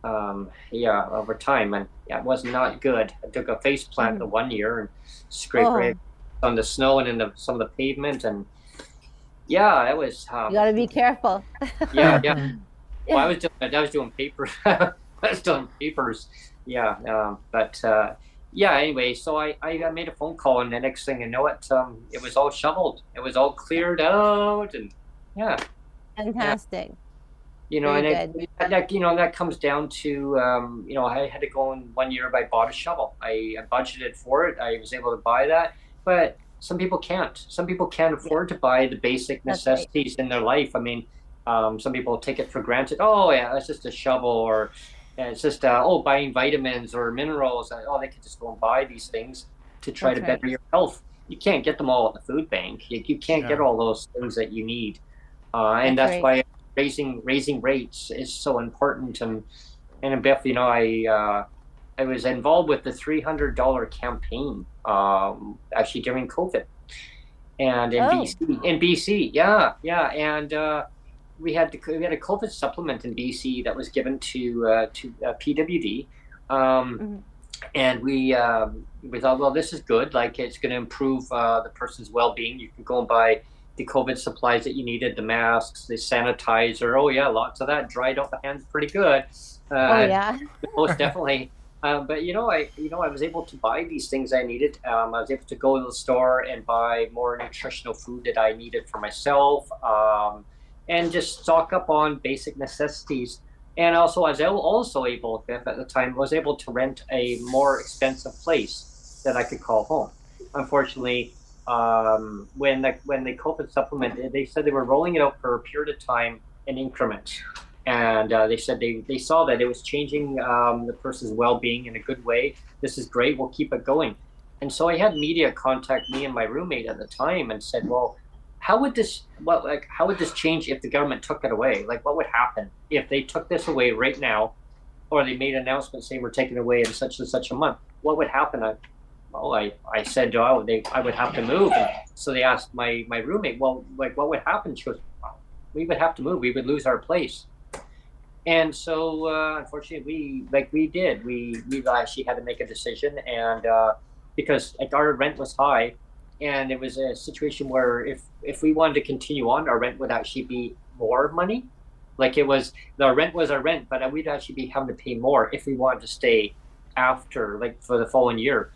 [SPEAKER 1] over time, and it was not good. I took a face plant the 1 year and scraped right on the snow and in some of the pavement, and it was.
[SPEAKER 2] You got to be careful.
[SPEAKER 1] Yeah. Well, I was doing papers. I was doing papers. But yeah, anyway, so I made a phone call, and the next thing I know it was all shoveled. It was all cleared out, and yeah, yeah.
[SPEAKER 2] Fantastic.
[SPEAKER 1] And
[SPEAKER 2] Very good.
[SPEAKER 1] that comes down to, I had to go in one year. I bought a shovel. I budgeted for it. I was able to buy that, but some people can't. Some people can't afford to buy the basic
[SPEAKER 2] That's right.
[SPEAKER 1] necessities in their life. I mean, some people take it for granted. Oh yeah, it's just a shovel, or it's just buying vitamins or minerals. Oh, they could just go and buy these things to try
[SPEAKER 2] That's
[SPEAKER 1] to
[SPEAKER 2] right.
[SPEAKER 1] better your health. You can't get them all at the food bank. You can't get
[SPEAKER 3] Yeah.
[SPEAKER 1] all those things that you need, and
[SPEAKER 2] That's
[SPEAKER 1] that's
[SPEAKER 2] right.
[SPEAKER 1] why raising rates is so important. And Biff, I was involved with the $300 campaign, actually during COVID, and
[SPEAKER 2] Oh,
[SPEAKER 1] in BC, yeah, and we had a COVID supplement in BC that was given to PWD,
[SPEAKER 2] mhm.
[SPEAKER 1] and we thought, well, this is good. Like, it's going to improve the person's well-being. You can go and buy the COVID supplies that you needed, the masks, the sanitizer. Oh yeah, lots of that. Dried out the hands pretty good.
[SPEAKER 2] Oh
[SPEAKER 1] Uh,
[SPEAKER 2] yeah.
[SPEAKER 1] Most definitely. But I was able to buy these things I needed. I was able to go to the store and buy more nutritional food that I needed for myself, and just stock up on basic necessities. And also, I was also able, Biff, at the time, was able to rent a more expensive place that I could call home. Unfortunately, when the COVID supplement, they said they were rolling it out for a period of time in increments, and they said they saw that it was changing the person's well-being in a good way. This is great. We'll keep it going. And so I had media contact me and my roommate at the time and said, well, how would this change if the government took it away? Like, what would happen if they took this away right now, or they made an announcement saying we're taking it away in such and such a month? What would happen? I said, I would have to move. And so they asked my roommate, well, like, what would happen? She goes, well, we would have to move. We would lose our place. And so, unfortunately, we actually had to make a decision, and because like our rent was high, and it was a situation where if we wanted to continue on, our rent would actually be more money. Like, it was, the rent was our rent, but we'd actually be having to pay more if we wanted to stay after, like, for the following year.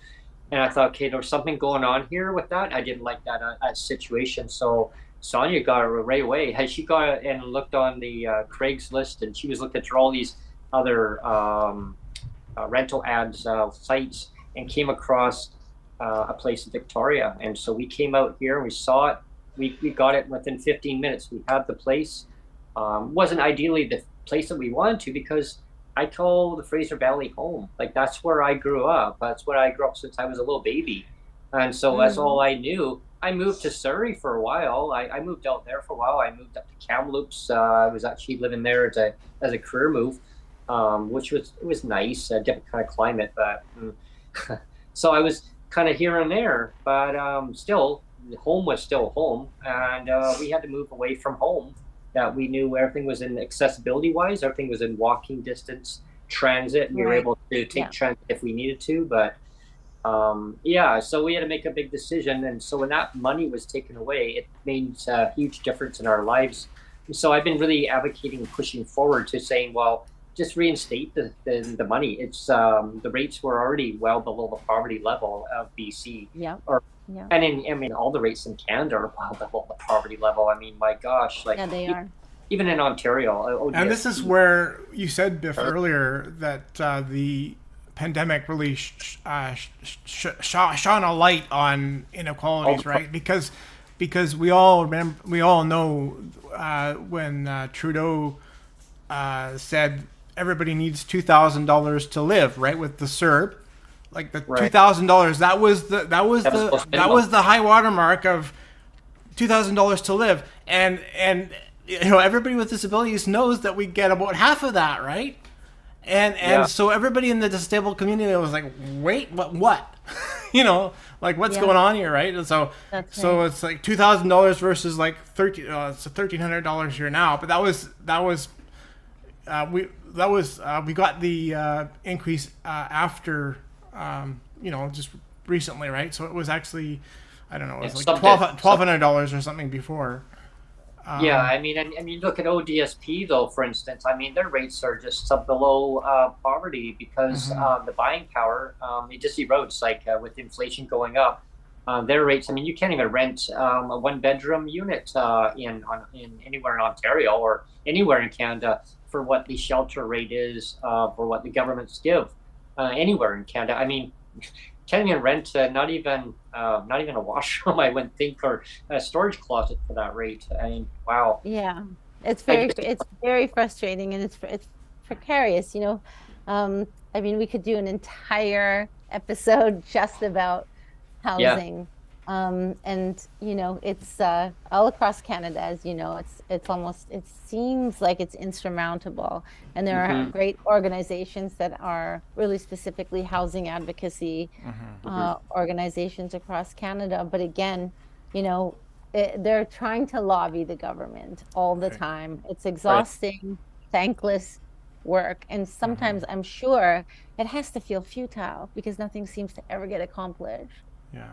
[SPEAKER 1] And I thought, okay, there was something going on here with that. I didn't like that situation. So Sonia got it right away. Had she got it and looked on the Craigslist, and she was looking through all these other rental ads sites, and came across a place in Victoria. And so we came out here and we saw it. We got it within 15 minutes. We had the place. Wasn't ideally the place that we wanted to, because I call the Fraser Valley home. Like, that's where I grew up. That's where I grew up since I was a little baby. And so that's all
[SPEAKER 2] Mhm.
[SPEAKER 1] I knew. I moved to Surrey for a while. I moved out there for a while. I moved up to Kamloops. I was actually living there as a career move, which was nice, a different kind of climate. But so I was kind of here and there, but still, home was still home, and we had to move away from home. That we knew everything was in accessibility wise, everything was in walking distance, transit. We were
[SPEAKER 2] Right.
[SPEAKER 1] able to take
[SPEAKER 2] Yeah.
[SPEAKER 1] transit if we needed to, but yeah, so we had to make a big decision. And so when that money was taken away, it made a huge difference in our lives. So I've been really advocating, pushing forward to saying, well, just reinstate the money. It's the rates were already well below the poverty level of BC,
[SPEAKER 2] Yeah.
[SPEAKER 1] or
[SPEAKER 2] Yeah.
[SPEAKER 1] and I mean, all the rates in Canada are well below the poverty level. I mean, my gosh, like,
[SPEAKER 2] Yeah, they are.
[SPEAKER 1] even in Ontario,
[SPEAKER 3] And this is
[SPEAKER 1] ODSP.
[SPEAKER 3] where you said, Biff, earlier that the pandemic really shone a light on inequalities, right? Because we all remember, we all know when Trudeau said everybody needs $2,000 to live, right? With the CERB, like the
[SPEAKER 1] Right.
[SPEAKER 3] $2,000, that was the that was the high watermark of $2,000 to live, and everybody with disabilities knows that we get about half of that, right? And
[SPEAKER 1] Yeah.
[SPEAKER 3] so everybody in the disabled community was like, wait, what? Like, what's
[SPEAKER 2] Yeah.
[SPEAKER 3] going on here, right? And so
[SPEAKER 2] That's
[SPEAKER 3] so
[SPEAKER 2] right.
[SPEAKER 3] it's like $2,000 versus like it's $1,300 here now, but we got the increase after just recently, right? So it was actually, I don't know, it was like
[SPEAKER 1] Something.
[SPEAKER 3] $1,200 or something before.
[SPEAKER 1] Yeah, I mean, and you look at ODSP though, for instance. I mean, their rates are just below poverty because the buying power it just erodes. Like with inflation going up, their rates. I mean, you can't even rent a one-bedroom unit in anywhere in Ontario or anywhere in Canada for what the shelter rate is for what the governments give anywhere in Canada. I mean, can't even rent not even a washroom, I wouldn't think, or a storage closet for that rate. I mean, wow.
[SPEAKER 2] Yeah,
[SPEAKER 1] I,
[SPEAKER 2] it's very frustrating, and it's precarious, you know. I mean, we could do an entire episode just about
[SPEAKER 1] yeah.
[SPEAKER 2] housing. And you know, it's all across Canada, as you know, it's almost, it seems like it's insurmountable. And there are
[SPEAKER 1] Hmm.
[SPEAKER 2] great organizations that are really specifically housing advocacy
[SPEAKER 1] Hmm.
[SPEAKER 2] organizations across Canada. But again, you know, they're trying to lobby the government all the
[SPEAKER 3] Right.
[SPEAKER 2] time. It's
[SPEAKER 1] Right.
[SPEAKER 2] exhausting, thankless work. And sometimes I'm sure it has to feel futile because nothing seems to ever get accomplished.
[SPEAKER 3] Yeah.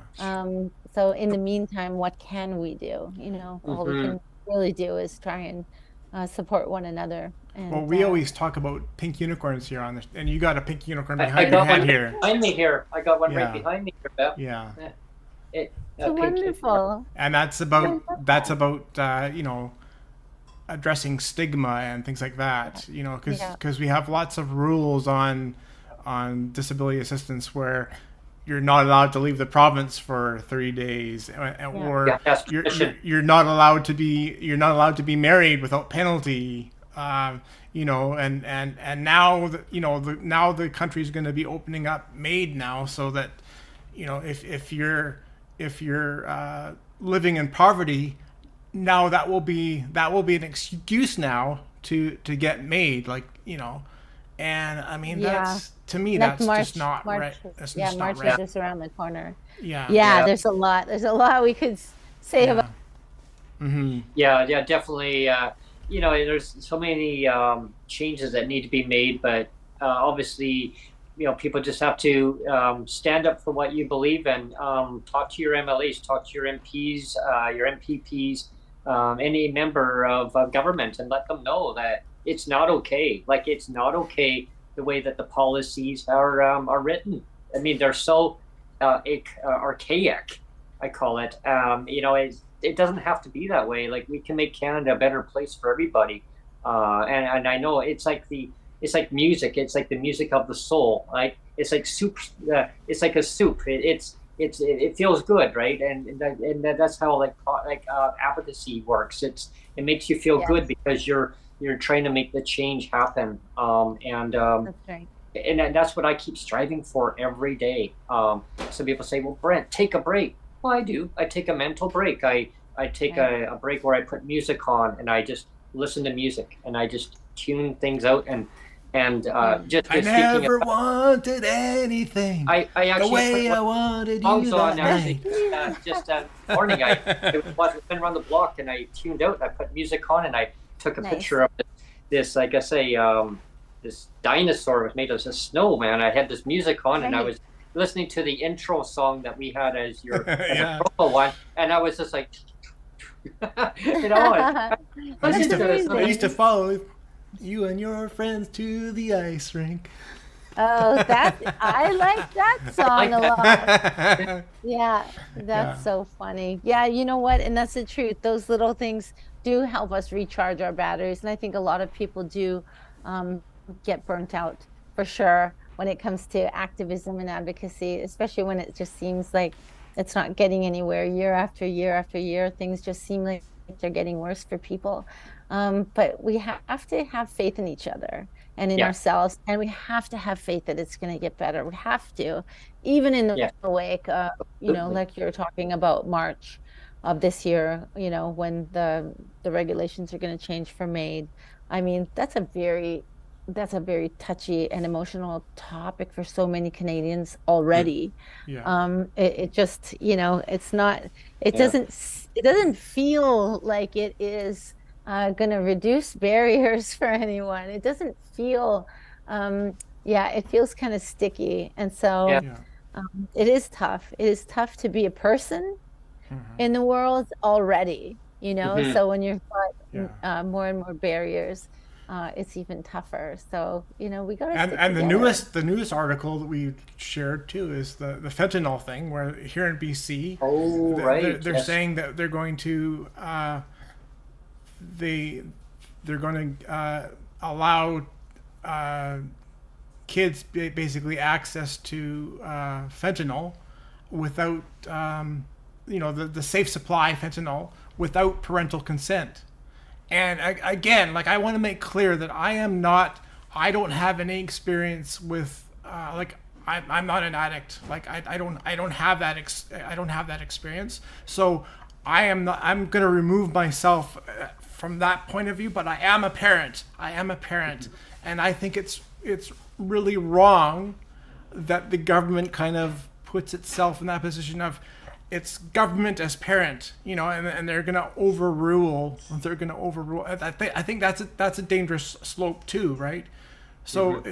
[SPEAKER 2] So in the meantime, what can we do? You know, all we
[SPEAKER 1] Hmm.
[SPEAKER 2] can really do is try and support one another.
[SPEAKER 3] Well,
[SPEAKER 2] And
[SPEAKER 3] we always talk about pink unicorns here on this, and you got a pink unicorn
[SPEAKER 1] I
[SPEAKER 3] behind your
[SPEAKER 1] got
[SPEAKER 3] head
[SPEAKER 1] one
[SPEAKER 3] here.
[SPEAKER 1] behind me here. I got one right
[SPEAKER 3] Yeah.
[SPEAKER 1] behind me here, Beth.
[SPEAKER 3] Yeah.
[SPEAKER 1] Yeah, It,
[SPEAKER 2] it's
[SPEAKER 1] pink unicorn.
[SPEAKER 2] wonderful.
[SPEAKER 3] And
[SPEAKER 2] I love that.
[SPEAKER 3] you know, addressing stigma and things like that. You know,
[SPEAKER 2] Yeah,
[SPEAKER 3] because we have lots of rules on disability assistance where you're not allowed to leave the province for 30 days,
[SPEAKER 2] yeah,
[SPEAKER 1] Yeah,
[SPEAKER 3] or
[SPEAKER 1] that's permission.
[SPEAKER 3] you're not allowed to be married without penalty. You know, and now now the country's going to be opening up MAiD now, so that, you know, if you're living in poverty, now that will be an excuse now to get MAiD, like, you know. And I mean,
[SPEAKER 2] yeah.
[SPEAKER 3] that's, to me,
[SPEAKER 2] Next
[SPEAKER 3] that's just
[SPEAKER 2] March,
[SPEAKER 3] not
[SPEAKER 2] March,
[SPEAKER 3] right. That's
[SPEAKER 2] yeah,
[SPEAKER 3] just not
[SPEAKER 2] March is
[SPEAKER 1] Yeah,
[SPEAKER 3] right.
[SPEAKER 2] just around the corner.
[SPEAKER 3] Yeah.
[SPEAKER 2] Yeah,
[SPEAKER 1] yeah,
[SPEAKER 2] there's a lot we could say about.
[SPEAKER 3] Yeah. Mm-hmm.
[SPEAKER 1] yeah, definitely. You know, there's so many changes that need to be made, but obviously, you know, people just have to stand up for what you believe in. Talk to your MLAs, talk to your MPs, your MPPs, any member of government, and let them know that it's not okay. Like, it's not okay the way that the policies are written. I mean, they're so archaic, I call it. You know, it doesn't have to be that way. Like, we can make Canada a better place for everybody. And I know it's like music. It's like the music of the soul. Like, it's like soup. It's like a soup. It feels good, right? That's how advocacy works. It makes you feel good
[SPEAKER 2] Yes,
[SPEAKER 1] because you're trying to make the change happen.
[SPEAKER 2] that's right.
[SPEAKER 1] And that's what I keep striving for every day. Some people say, "Well, Brent, take a break." Well, I do. I take a mental break. I take
[SPEAKER 2] Right.
[SPEAKER 1] a break where I put music on and I just listen to music and I just tune things out and
[SPEAKER 2] Yeah.
[SPEAKER 3] I
[SPEAKER 1] just thinking
[SPEAKER 3] never
[SPEAKER 1] about.
[SPEAKER 3] wanted anything
[SPEAKER 1] I
[SPEAKER 3] the
[SPEAKER 1] actually put
[SPEAKER 3] way
[SPEAKER 1] one
[SPEAKER 3] I wanted
[SPEAKER 1] songs
[SPEAKER 3] you
[SPEAKER 1] on
[SPEAKER 3] that
[SPEAKER 1] actually
[SPEAKER 3] night.
[SPEAKER 1] just morning. It was been around the block and I tuned out and I put music on and I took a
[SPEAKER 2] Nice.
[SPEAKER 1] picture of this, like I say, this dinosaur was made of snow, man. I had this music on and I
[SPEAKER 2] Right.
[SPEAKER 1] was listening to the intro song that we had as a
[SPEAKER 3] Yeah.
[SPEAKER 1] promo one, and I was just like, you know,
[SPEAKER 3] I used
[SPEAKER 2] That's
[SPEAKER 1] listen to
[SPEAKER 3] to
[SPEAKER 1] this.
[SPEAKER 3] I used to
[SPEAKER 2] amazing.
[SPEAKER 3] follow you and your friends to the ice rink.
[SPEAKER 2] Oh, I like that
[SPEAKER 1] I
[SPEAKER 2] song
[SPEAKER 1] like
[SPEAKER 2] a
[SPEAKER 1] that.
[SPEAKER 2] lot. Yeah, that's
[SPEAKER 3] Yeah.
[SPEAKER 2] so funny. Yeah, you know what? And that's the truth. Those little things do help us recharge our batteries. And I think a lot of people do um, get burnt out for sure when it comes to activism and advocacy, especially when it just seems like it's not getting anywhere year after year after year. Things just seem like they're getting worse for people. But we have to have faith in each other and in
[SPEAKER 1] Yeah,
[SPEAKER 2] ourselves, and we have to have faith that it's going to get better. We have to, even in
[SPEAKER 1] yeah,
[SPEAKER 2] the wake, you know,
[SPEAKER 1] absolutely.
[SPEAKER 2] like you're talking about March of this year, you know, when the regulations are going to change for MAiD. I mean, that's a very touchy and emotional topic for so many Canadians
[SPEAKER 1] Mm,
[SPEAKER 2] already.
[SPEAKER 3] Yeah.
[SPEAKER 2] It just, you know, it's not,
[SPEAKER 1] yeah,
[SPEAKER 2] it doesn't feel like it is going to reduce barriers for anyone. It doesn't feel, yeah, it feels kind of sticky. And
[SPEAKER 1] yeah,
[SPEAKER 2] so
[SPEAKER 3] Yeah.
[SPEAKER 2] it is tough. It is tough to be a person
[SPEAKER 3] Hmm.
[SPEAKER 2] in the world already. you know?
[SPEAKER 1] Hmm.
[SPEAKER 2] So when you've
[SPEAKER 3] Yeah.
[SPEAKER 2] got more and more barriers, it's even tougher. So, you know, we got to stick
[SPEAKER 3] And
[SPEAKER 2] together.
[SPEAKER 3] the newest article that we shared too is the fentanyl thing, where here in BC,
[SPEAKER 1] Oh, right.
[SPEAKER 3] they're
[SPEAKER 1] Yes.
[SPEAKER 3] saying that they're going to they they're going to allow uh, kids basically access to fentanyl without the safe supply fentanyl without parental consent. And again, like, I want to make clear that I don't have any experience with I'm not an addict. Like, I don't have I don't have that experience. So I'm going to remove myself from that point of view, but I am a parent. And I think it's really wrong that the government kind of puts itself in that position of it's government as parent, and they're gonna overrule. I think that's a dangerous slope too, right? So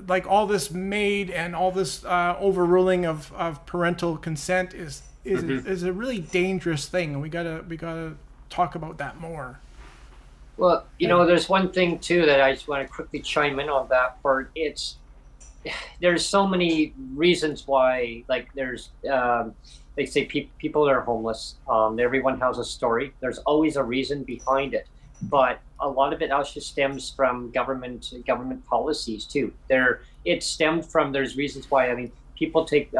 [SPEAKER 3] like, all this MAiD and all this overruling of parental consent is a really dangerous thing, and we gotta talk about that more.
[SPEAKER 1] Well, there's one thing too that I just want to quickly chime in on that part. There's so many reasons why, like, there's they say people are homeless. Everyone has a story. There's always a reason behind it, but a lot of it also stems from government policies too. It stemmed from, there's reasons why. I mean, people take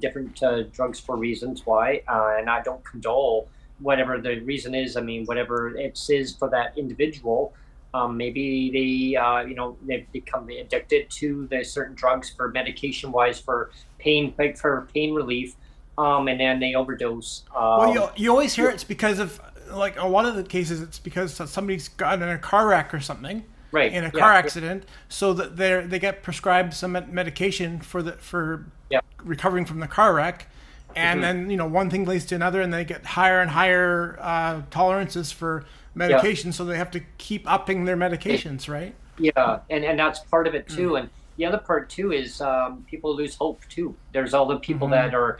[SPEAKER 1] different drugs for reasons why, and I don't condole whatever the reason is. I mean, whatever it is for that individual. Maybe they become addicted to the certain drugs for medication wise, for pain, like for pain relief, and then they overdose.
[SPEAKER 3] Well, you always hear it's because of, like, a lot of the cases, it's because somebody's gotten in a car wreck or something,
[SPEAKER 1] Right.
[SPEAKER 3] in a
[SPEAKER 1] Yeah.
[SPEAKER 3] car accident, so that they get prescribed some medication for
[SPEAKER 1] Yeah.
[SPEAKER 3] recovering from the car wreck, and then one thing leads to another, and they get higher and higher tolerances for medication, so they have to keep upping their medications, right?
[SPEAKER 1] Yeah, and that's part of it too. And the other part too is people lose hope too. There's all the people that are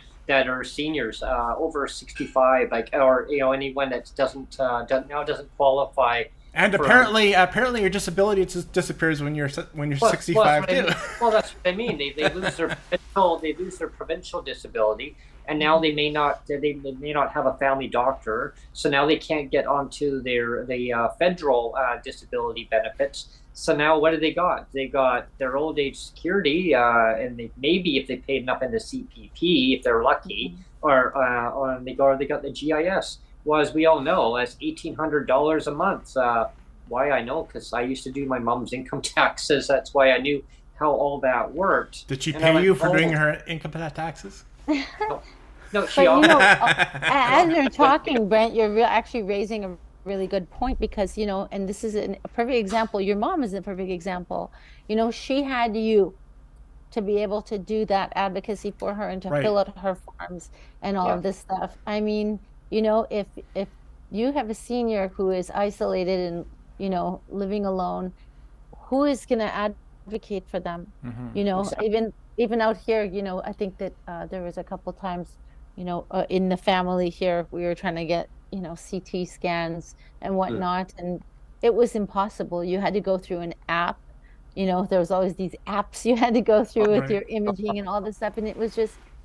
[SPEAKER 1] seniors, over 65, like, or anyone that doesn't qualify.
[SPEAKER 3] And
[SPEAKER 1] for,
[SPEAKER 3] apparently your disability just disappears when you're
[SPEAKER 1] well,
[SPEAKER 3] 65
[SPEAKER 1] that's
[SPEAKER 3] too.
[SPEAKER 1] well, that's what I mean. They lose their provincial disability, and now they may not have a family doctor, so now they can't get onto the federal disability benefits. So now what do they got? They got their old age security, and maybe if they paid enough into CPP, if they're lucky, or they got the GIS. Well, as we all know, that's $1,800 a month. Why I know, because I used to do my mom's income taxes. That's why I knew how all that worked.
[SPEAKER 3] Did she
[SPEAKER 1] And I'm
[SPEAKER 3] pay you
[SPEAKER 1] like,
[SPEAKER 3] for
[SPEAKER 1] oh,
[SPEAKER 3] doing her income taxes?
[SPEAKER 1] no, she
[SPEAKER 2] But
[SPEAKER 1] also.
[SPEAKER 2] as you're talking, Brent, you're actually raising a really good point, because, and this is a perfect example. Your mom is a perfect example. She had you to be able to do that advocacy for her and to
[SPEAKER 3] Right.
[SPEAKER 2] fill out her forms and all of this stuff. I mean, if you have a senior who is isolated and, living alone, who is going to advocate for them?
[SPEAKER 1] Exactly.
[SPEAKER 2] Even out here, I think that there was a couple times, in the family here, we were trying to get, CT scans and whatnot, and it was impossible. You had to go through an app. There was always these apps you had to go through with your imaging and all this stuff, and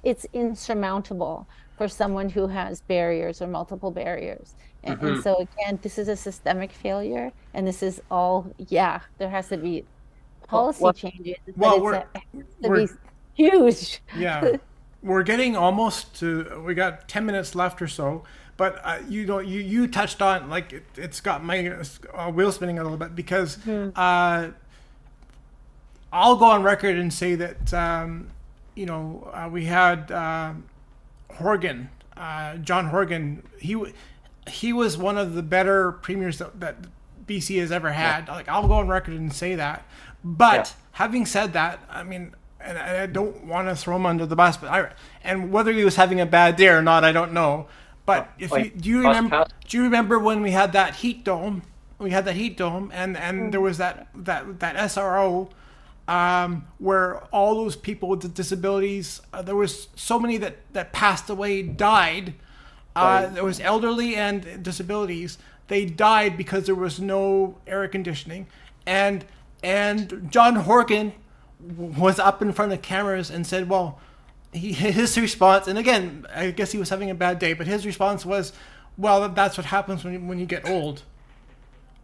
[SPEAKER 2] it's insurmountable for someone who has barriers or multiple barriers. And so again, this is a systemic failure, and this is all, there has to be policy changes,
[SPEAKER 3] Well,
[SPEAKER 2] but it has to
[SPEAKER 3] we're
[SPEAKER 2] be huge.
[SPEAKER 3] yeah, we're getting almost to. We got 10 minutes left or so, but you touched on, like, it's got my wheel spinning a little bit, because I'll go on record and say that we had Horgan, John Horgan. He was one of the better premiers that BC has ever had. Like, I'll go on record and say that. But having said that, I mean, and I don't want to throw him under the bus, but and whether he was having a bad day or not, I don't know. But do you remember when we had that heat dome? And there was that SRO, where all those people with disabilities, there was so many that passed away, died, there was elderly and disabilities. They died because there was no air conditioning, and John Horgan was up in front of cameras and said, well, his response, and again, I guess he was having a bad day, but his response was, well, that's what happens when you get old.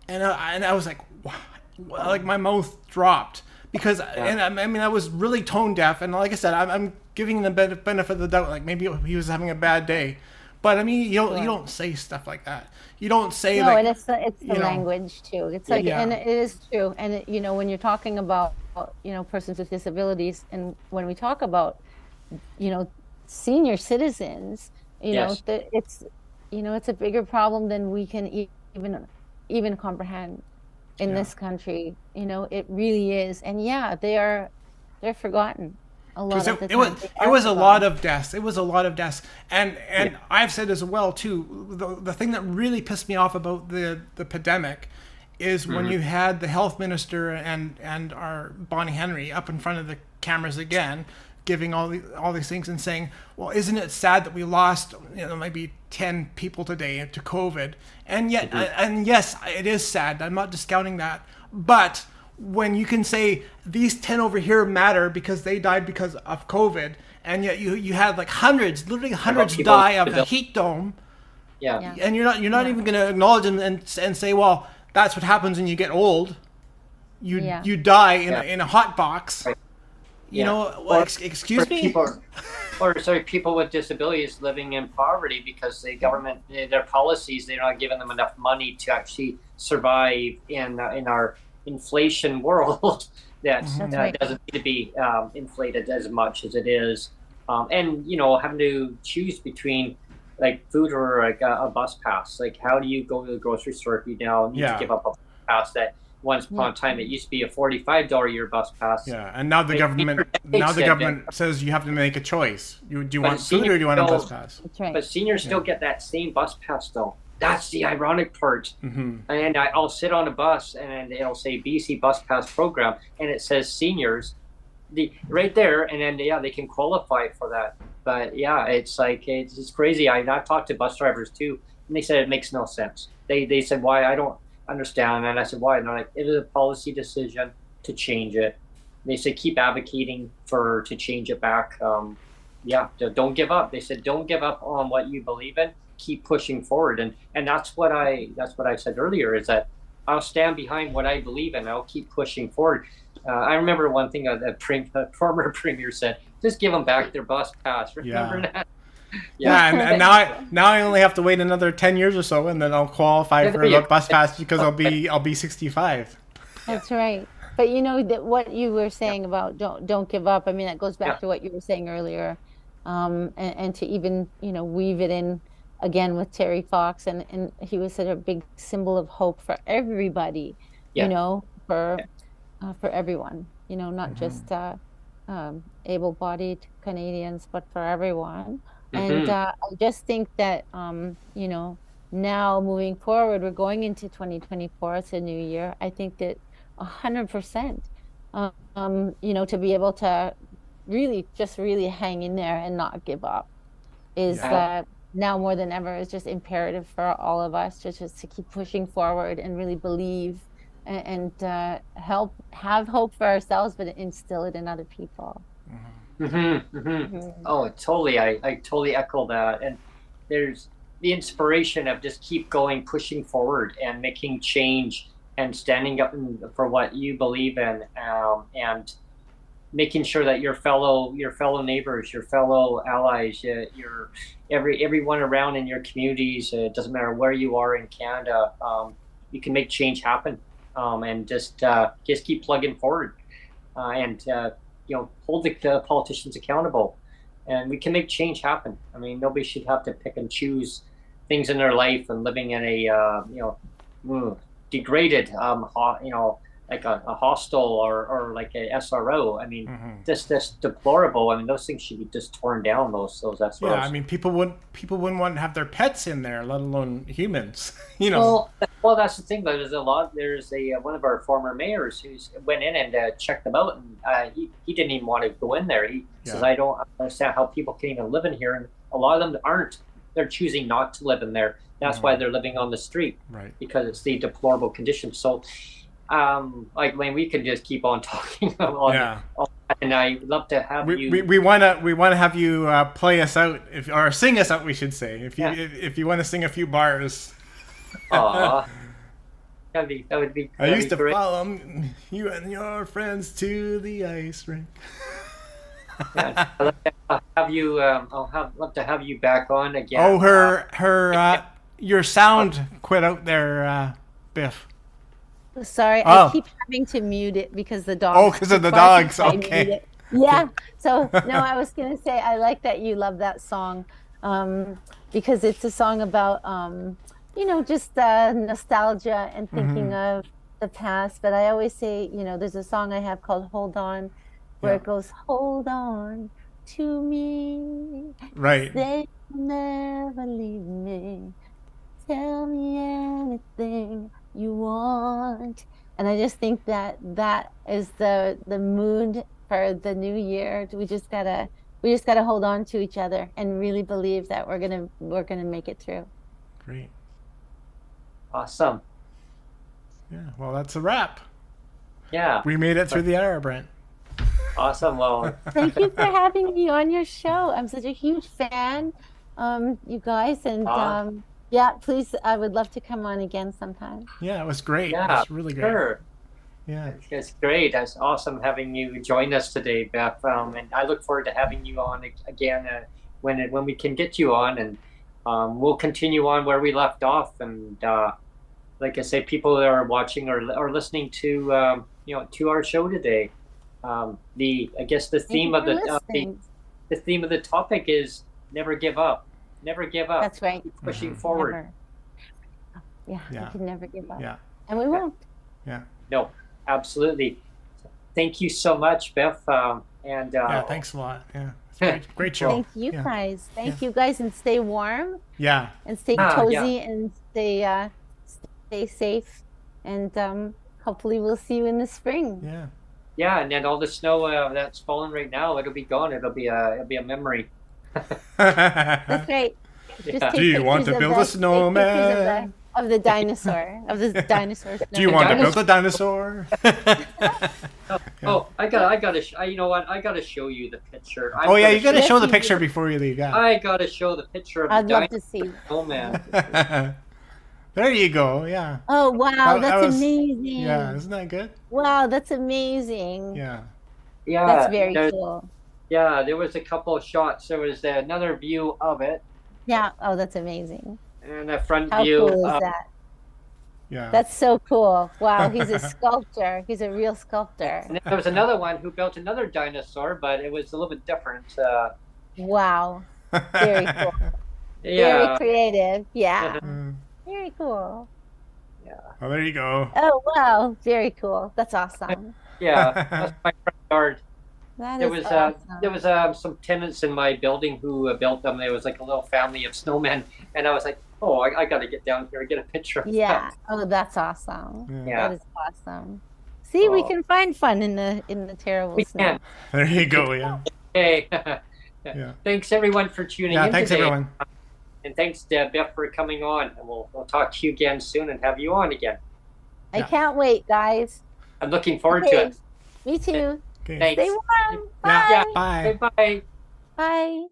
[SPEAKER 3] And I was like, wow. Like my mouth dropped because, and I mean, I was really tone deaf, and like I said, I'm giving the benefit of the doubt, like maybe he was having a bad day. But I mean, you don't say stuff like that. You don't say
[SPEAKER 2] no,
[SPEAKER 3] like,
[SPEAKER 2] and it's the language too. It's like, and it is true. And when you're talking about persons with disabilities, and when we talk about senior citizens, that it's a bigger problem than we can even comprehend in this country. It really is. And they're forgotten. A lot of
[SPEAKER 3] it was a lot of deaths. It was a lot of deaths, and I've said as well too. The thing that really pissed me off about the pandemic is when you had the health minister and our Bonnie Henry up in front of the cameras again, giving all these things and saying, well, isn't it sad that we lost maybe 10 people today to COVID? And yet, and yes, it is sad. I'm not discounting that, but when you can say these 10 over here matter because they died because of COVID, and yet you had like literally hundreds die of a heat dome, and you're not even going to acknowledge them and say, well, that's what happens when you get old. You die in a hot box. Excuse me.
[SPEAKER 1] People with disabilities living in poverty because the government, their policies, they're not giving them enough money to actually survive in our inflation world that doesn't need to be inflated as much as it is, and having to choose between like food or like a bus pass. Like, how do you go to the grocery store if you now need to give up a bus pass that once upon a time it used to be a $45 a year bus pass?
[SPEAKER 3] And now the government says you have to make a choice. Do you want food or do you want a bus pass?
[SPEAKER 2] That's right.
[SPEAKER 1] But seniors still get that same bus pass though. That's the ironic part. And I'll sit on a bus and it'll say BC Bus Pass Program, and it says seniors right there, and then they can qualify for that. But it's like it's crazy. I've talked to bus drivers too, and they said it makes no sense. They said, why? I don't understand. And I said, why? And they're like, it is a policy decision to change it. And they said keep advocating to change it back. Don't give up. They said don't give up on what you believe in. Keep pushing forward, and that's what I said earlier, is that I'll stand behind what I believe in. I'll keep pushing forward. I remember one thing the former premier said: just give them back their bus pass. Remember that?
[SPEAKER 3] And now I only have to wait another 10 years or so, and then I'll qualify for the bus pass because I'll be 65.
[SPEAKER 2] That's right. But that what you were saying about don't give up. I mean, that goes back to what you were saying earlier, and to even weave it in again with Terry Fox, and he was such a big symbol of hope for everybody, for everyone, not just able-bodied Canadians, but for everyone. And I just think that now moving forward, we're going into 2024. It's a new year. I think that 100%, to be able to really hang in there and not give up is now more than ever is just imperative for all of us just to keep pushing forward and really believe and have hope for ourselves, but instill it in other people.
[SPEAKER 1] Oh, totally. I totally echo that. And there's the inspiration of just keep going, pushing forward and making change and standing up for what you believe in, and making sure that your fellow neighbors, your fellow allies, everyone around in your communities, it doesn't matter where you are in Canada, you can make change happen, and just keep plugging forward, and hold the politicians accountable, and we can make change happen. I mean, nobody should have to pick and choose things in their life and living in a degraded like a hostel or like a SRO. I mean, just deplorable. I mean, those things should be just torn down. Those SROs.
[SPEAKER 3] Yeah, I mean, people wouldn't want to have their pets in there, let alone humans.
[SPEAKER 1] Well, that's the thing. There's one of our former mayors who went in and checked them out, and he didn't even want to go in there. He says, I don't understand how people can even live in here, and a lot of them aren't. they're choosing not to live in there. That's why they're living on the street,
[SPEAKER 3] Right.
[SPEAKER 1] because it's the deplorable conditions. So, like, when we can just keep on talking on, and I'd love to have you.
[SPEAKER 3] We wanna have you play us out, or sing us out, we should say, if you want to sing a few bars.
[SPEAKER 1] Aw, that would be.
[SPEAKER 3] I used to follow you and your friends to the ice rink.
[SPEAKER 1] Yeah, I'd love to have you. Love to have you back on again.
[SPEAKER 3] Oh, your sound quit out there, Biff.
[SPEAKER 2] Sorry, I keep having to mute it because the dogs.
[SPEAKER 3] Oh, because of the dogs. Okay.
[SPEAKER 2] Yeah. So no, I was gonna say I like that you love that song, because it's a song about just nostalgia and thinking of the past. But I always say, there's a song I have called "Hold On," where it goes, "Hold on to me,
[SPEAKER 3] right?
[SPEAKER 2] Say you'll never leave me. Tell me anything you want." And I just think that is the mood for the new year. We just gotta hold on to each other and really believe that we're gonna make it through.
[SPEAKER 3] Great.
[SPEAKER 1] Awesome.
[SPEAKER 3] Yeah. Well, that's a wrap.
[SPEAKER 1] Yeah.
[SPEAKER 3] We made it through the hour, Brent.
[SPEAKER 1] Awesome. Well,
[SPEAKER 2] thank you for having me on your show. I'm such a huge fan, you guys, and yeah, please, I would love to come on again sometime.
[SPEAKER 3] Yeah, it was great.
[SPEAKER 1] Yeah,
[SPEAKER 3] it was really great.
[SPEAKER 1] Sure.
[SPEAKER 3] Yeah.
[SPEAKER 1] It's great. That's awesome having you join us today, Beth. And I look forward to having you on again when we can get you on, and we'll continue on where we left off. And like I say, people that are watching or listening to to our show today, I guess the theme of the theme of the topic is never give up. Never give up.
[SPEAKER 2] That's right.
[SPEAKER 1] Keep pushing forward.
[SPEAKER 2] Never. Yeah, we can never give up.
[SPEAKER 3] Yeah.
[SPEAKER 2] And we won't.
[SPEAKER 3] Yeah.
[SPEAKER 1] No, absolutely. Thank you so much, Beth.
[SPEAKER 3] Yeah, thanks a lot. Yeah. Great show.
[SPEAKER 2] Thank you guys. Thank you guys, and stay warm.
[SPEAKER 3] Yeah.
[SPEAKER 2] And stay cozy and stay safe. And hopefully we'll see you in the spring.
[SPEAKER 3] Yeah.
[SPEAKER 1] Yeah, and then all the snow that's falling right now, it'll be gone. It'll be a memory.
[SPEAKER 2] That's great.
[SPEAKER 1] Yeah.
[SPEAKER 3] Do you want to build a snowman?
[SPEAKER 2] Of the dinosaur. Of the dinosaur.
[SPEAKER 3] Do you want to build a dinosaur?
[SPEAKER 1] Oh, I gotta. You know what? I gotta show you the picture.
[SPEAKER 3] Oh yeah, you gotta show the picture before you leave. Yeah.
[SPEAKER 1] I gotta show the picture of
[SPEAKER 2] I'd
[SPEAKER 1] the
[SPEAKER 2] love
[SPEAKER 1] dinosaur.
[SPEAKER 2] to see.
[SPEAKER 1] Oh man.
[SPEAKER 3] There you go. Yeah.
[SPEAKER 2] Oh wow, that's amazing.
[SPEAKER 3] Yeah, isn't that good?
[SPEAKER 2] Wow, that's amazing.
[SPEAKER 3] Yeah.
[SPEAKER 1] Yeah.
[SPEAKER 2] That's very cool.
[SPEAKER 1] Yeah, there was a couple of shots. There was another view of it.
[SPEAKER 2] Yeah. Oh, that's amazing.
[SPEAKER 1] And a front
[SPEAKER 2] How
[SPEAKER 1] view.
[SPEAKER 2] cool is that?
[SPEAKER 3] Yeah.
[SPEAKER 2] That's so cool. Wow, he's a sculptor. He's a real sculptor.
[SPEAKER 1] And there was another one who built another dinosaur, but it was a little bit different.
[SPEAKER 2] Wow. Very cool.
[SPEAKER 1] Yeah.
[SPEAKER 2] Very creative. Yeah. Very cool.
[SPEAKER 1] Yeah.
[SPEAKER 3] Well, there you go.
[SPEAKER 2] Oh, wow. Very cool. That's awesome.
[SPEAKER 1] Yeah, that's my front yard.
[SPEAKER 2] That is awesome.
[SPEAKER 1] There was some tenants in my building who built them. There was like a little family of snowmen, and I was like, oh, I got to get down here and get a picture of that.
[SPEAKER 2] Oh, that's awesome.
[SPEAKER 1] Yeah.
[SPEAKER 2] That is awesome. See, we can find fun in the terrible snow.
[SPEAKER 1] Can.
[SPEAKER 3] There you go. Yeah.
[SPEAKER 1] Hey.
[SPEAKER 3] Yeah.
[SPEAKER 1] Thanks everyone for tuning in
[SPEAKER 3] thanks
[SPEAKER 1] today.
[SPEAKER 3] everyone.
[SPEAKER 1] And thanks to Beth for coming on. And we'll talk to you again soon and have you on again.
[SPEAKER 2] I can't wait, guys.
[SPEAKER 1] I'm looking forward to it.
[SPEAKER 2] Me too.
[SPEAKER 3] Okay.
[SPEAKER 1] Thanks.
[SPEAKER 2] Stay warm.
[SPEAKER 3] Yeah.
[SPEAKER 2] Bye.
[SPEAKER 3] Bye.
[SPEAKER 1] Bye.
[SPEAKER 2] Bye.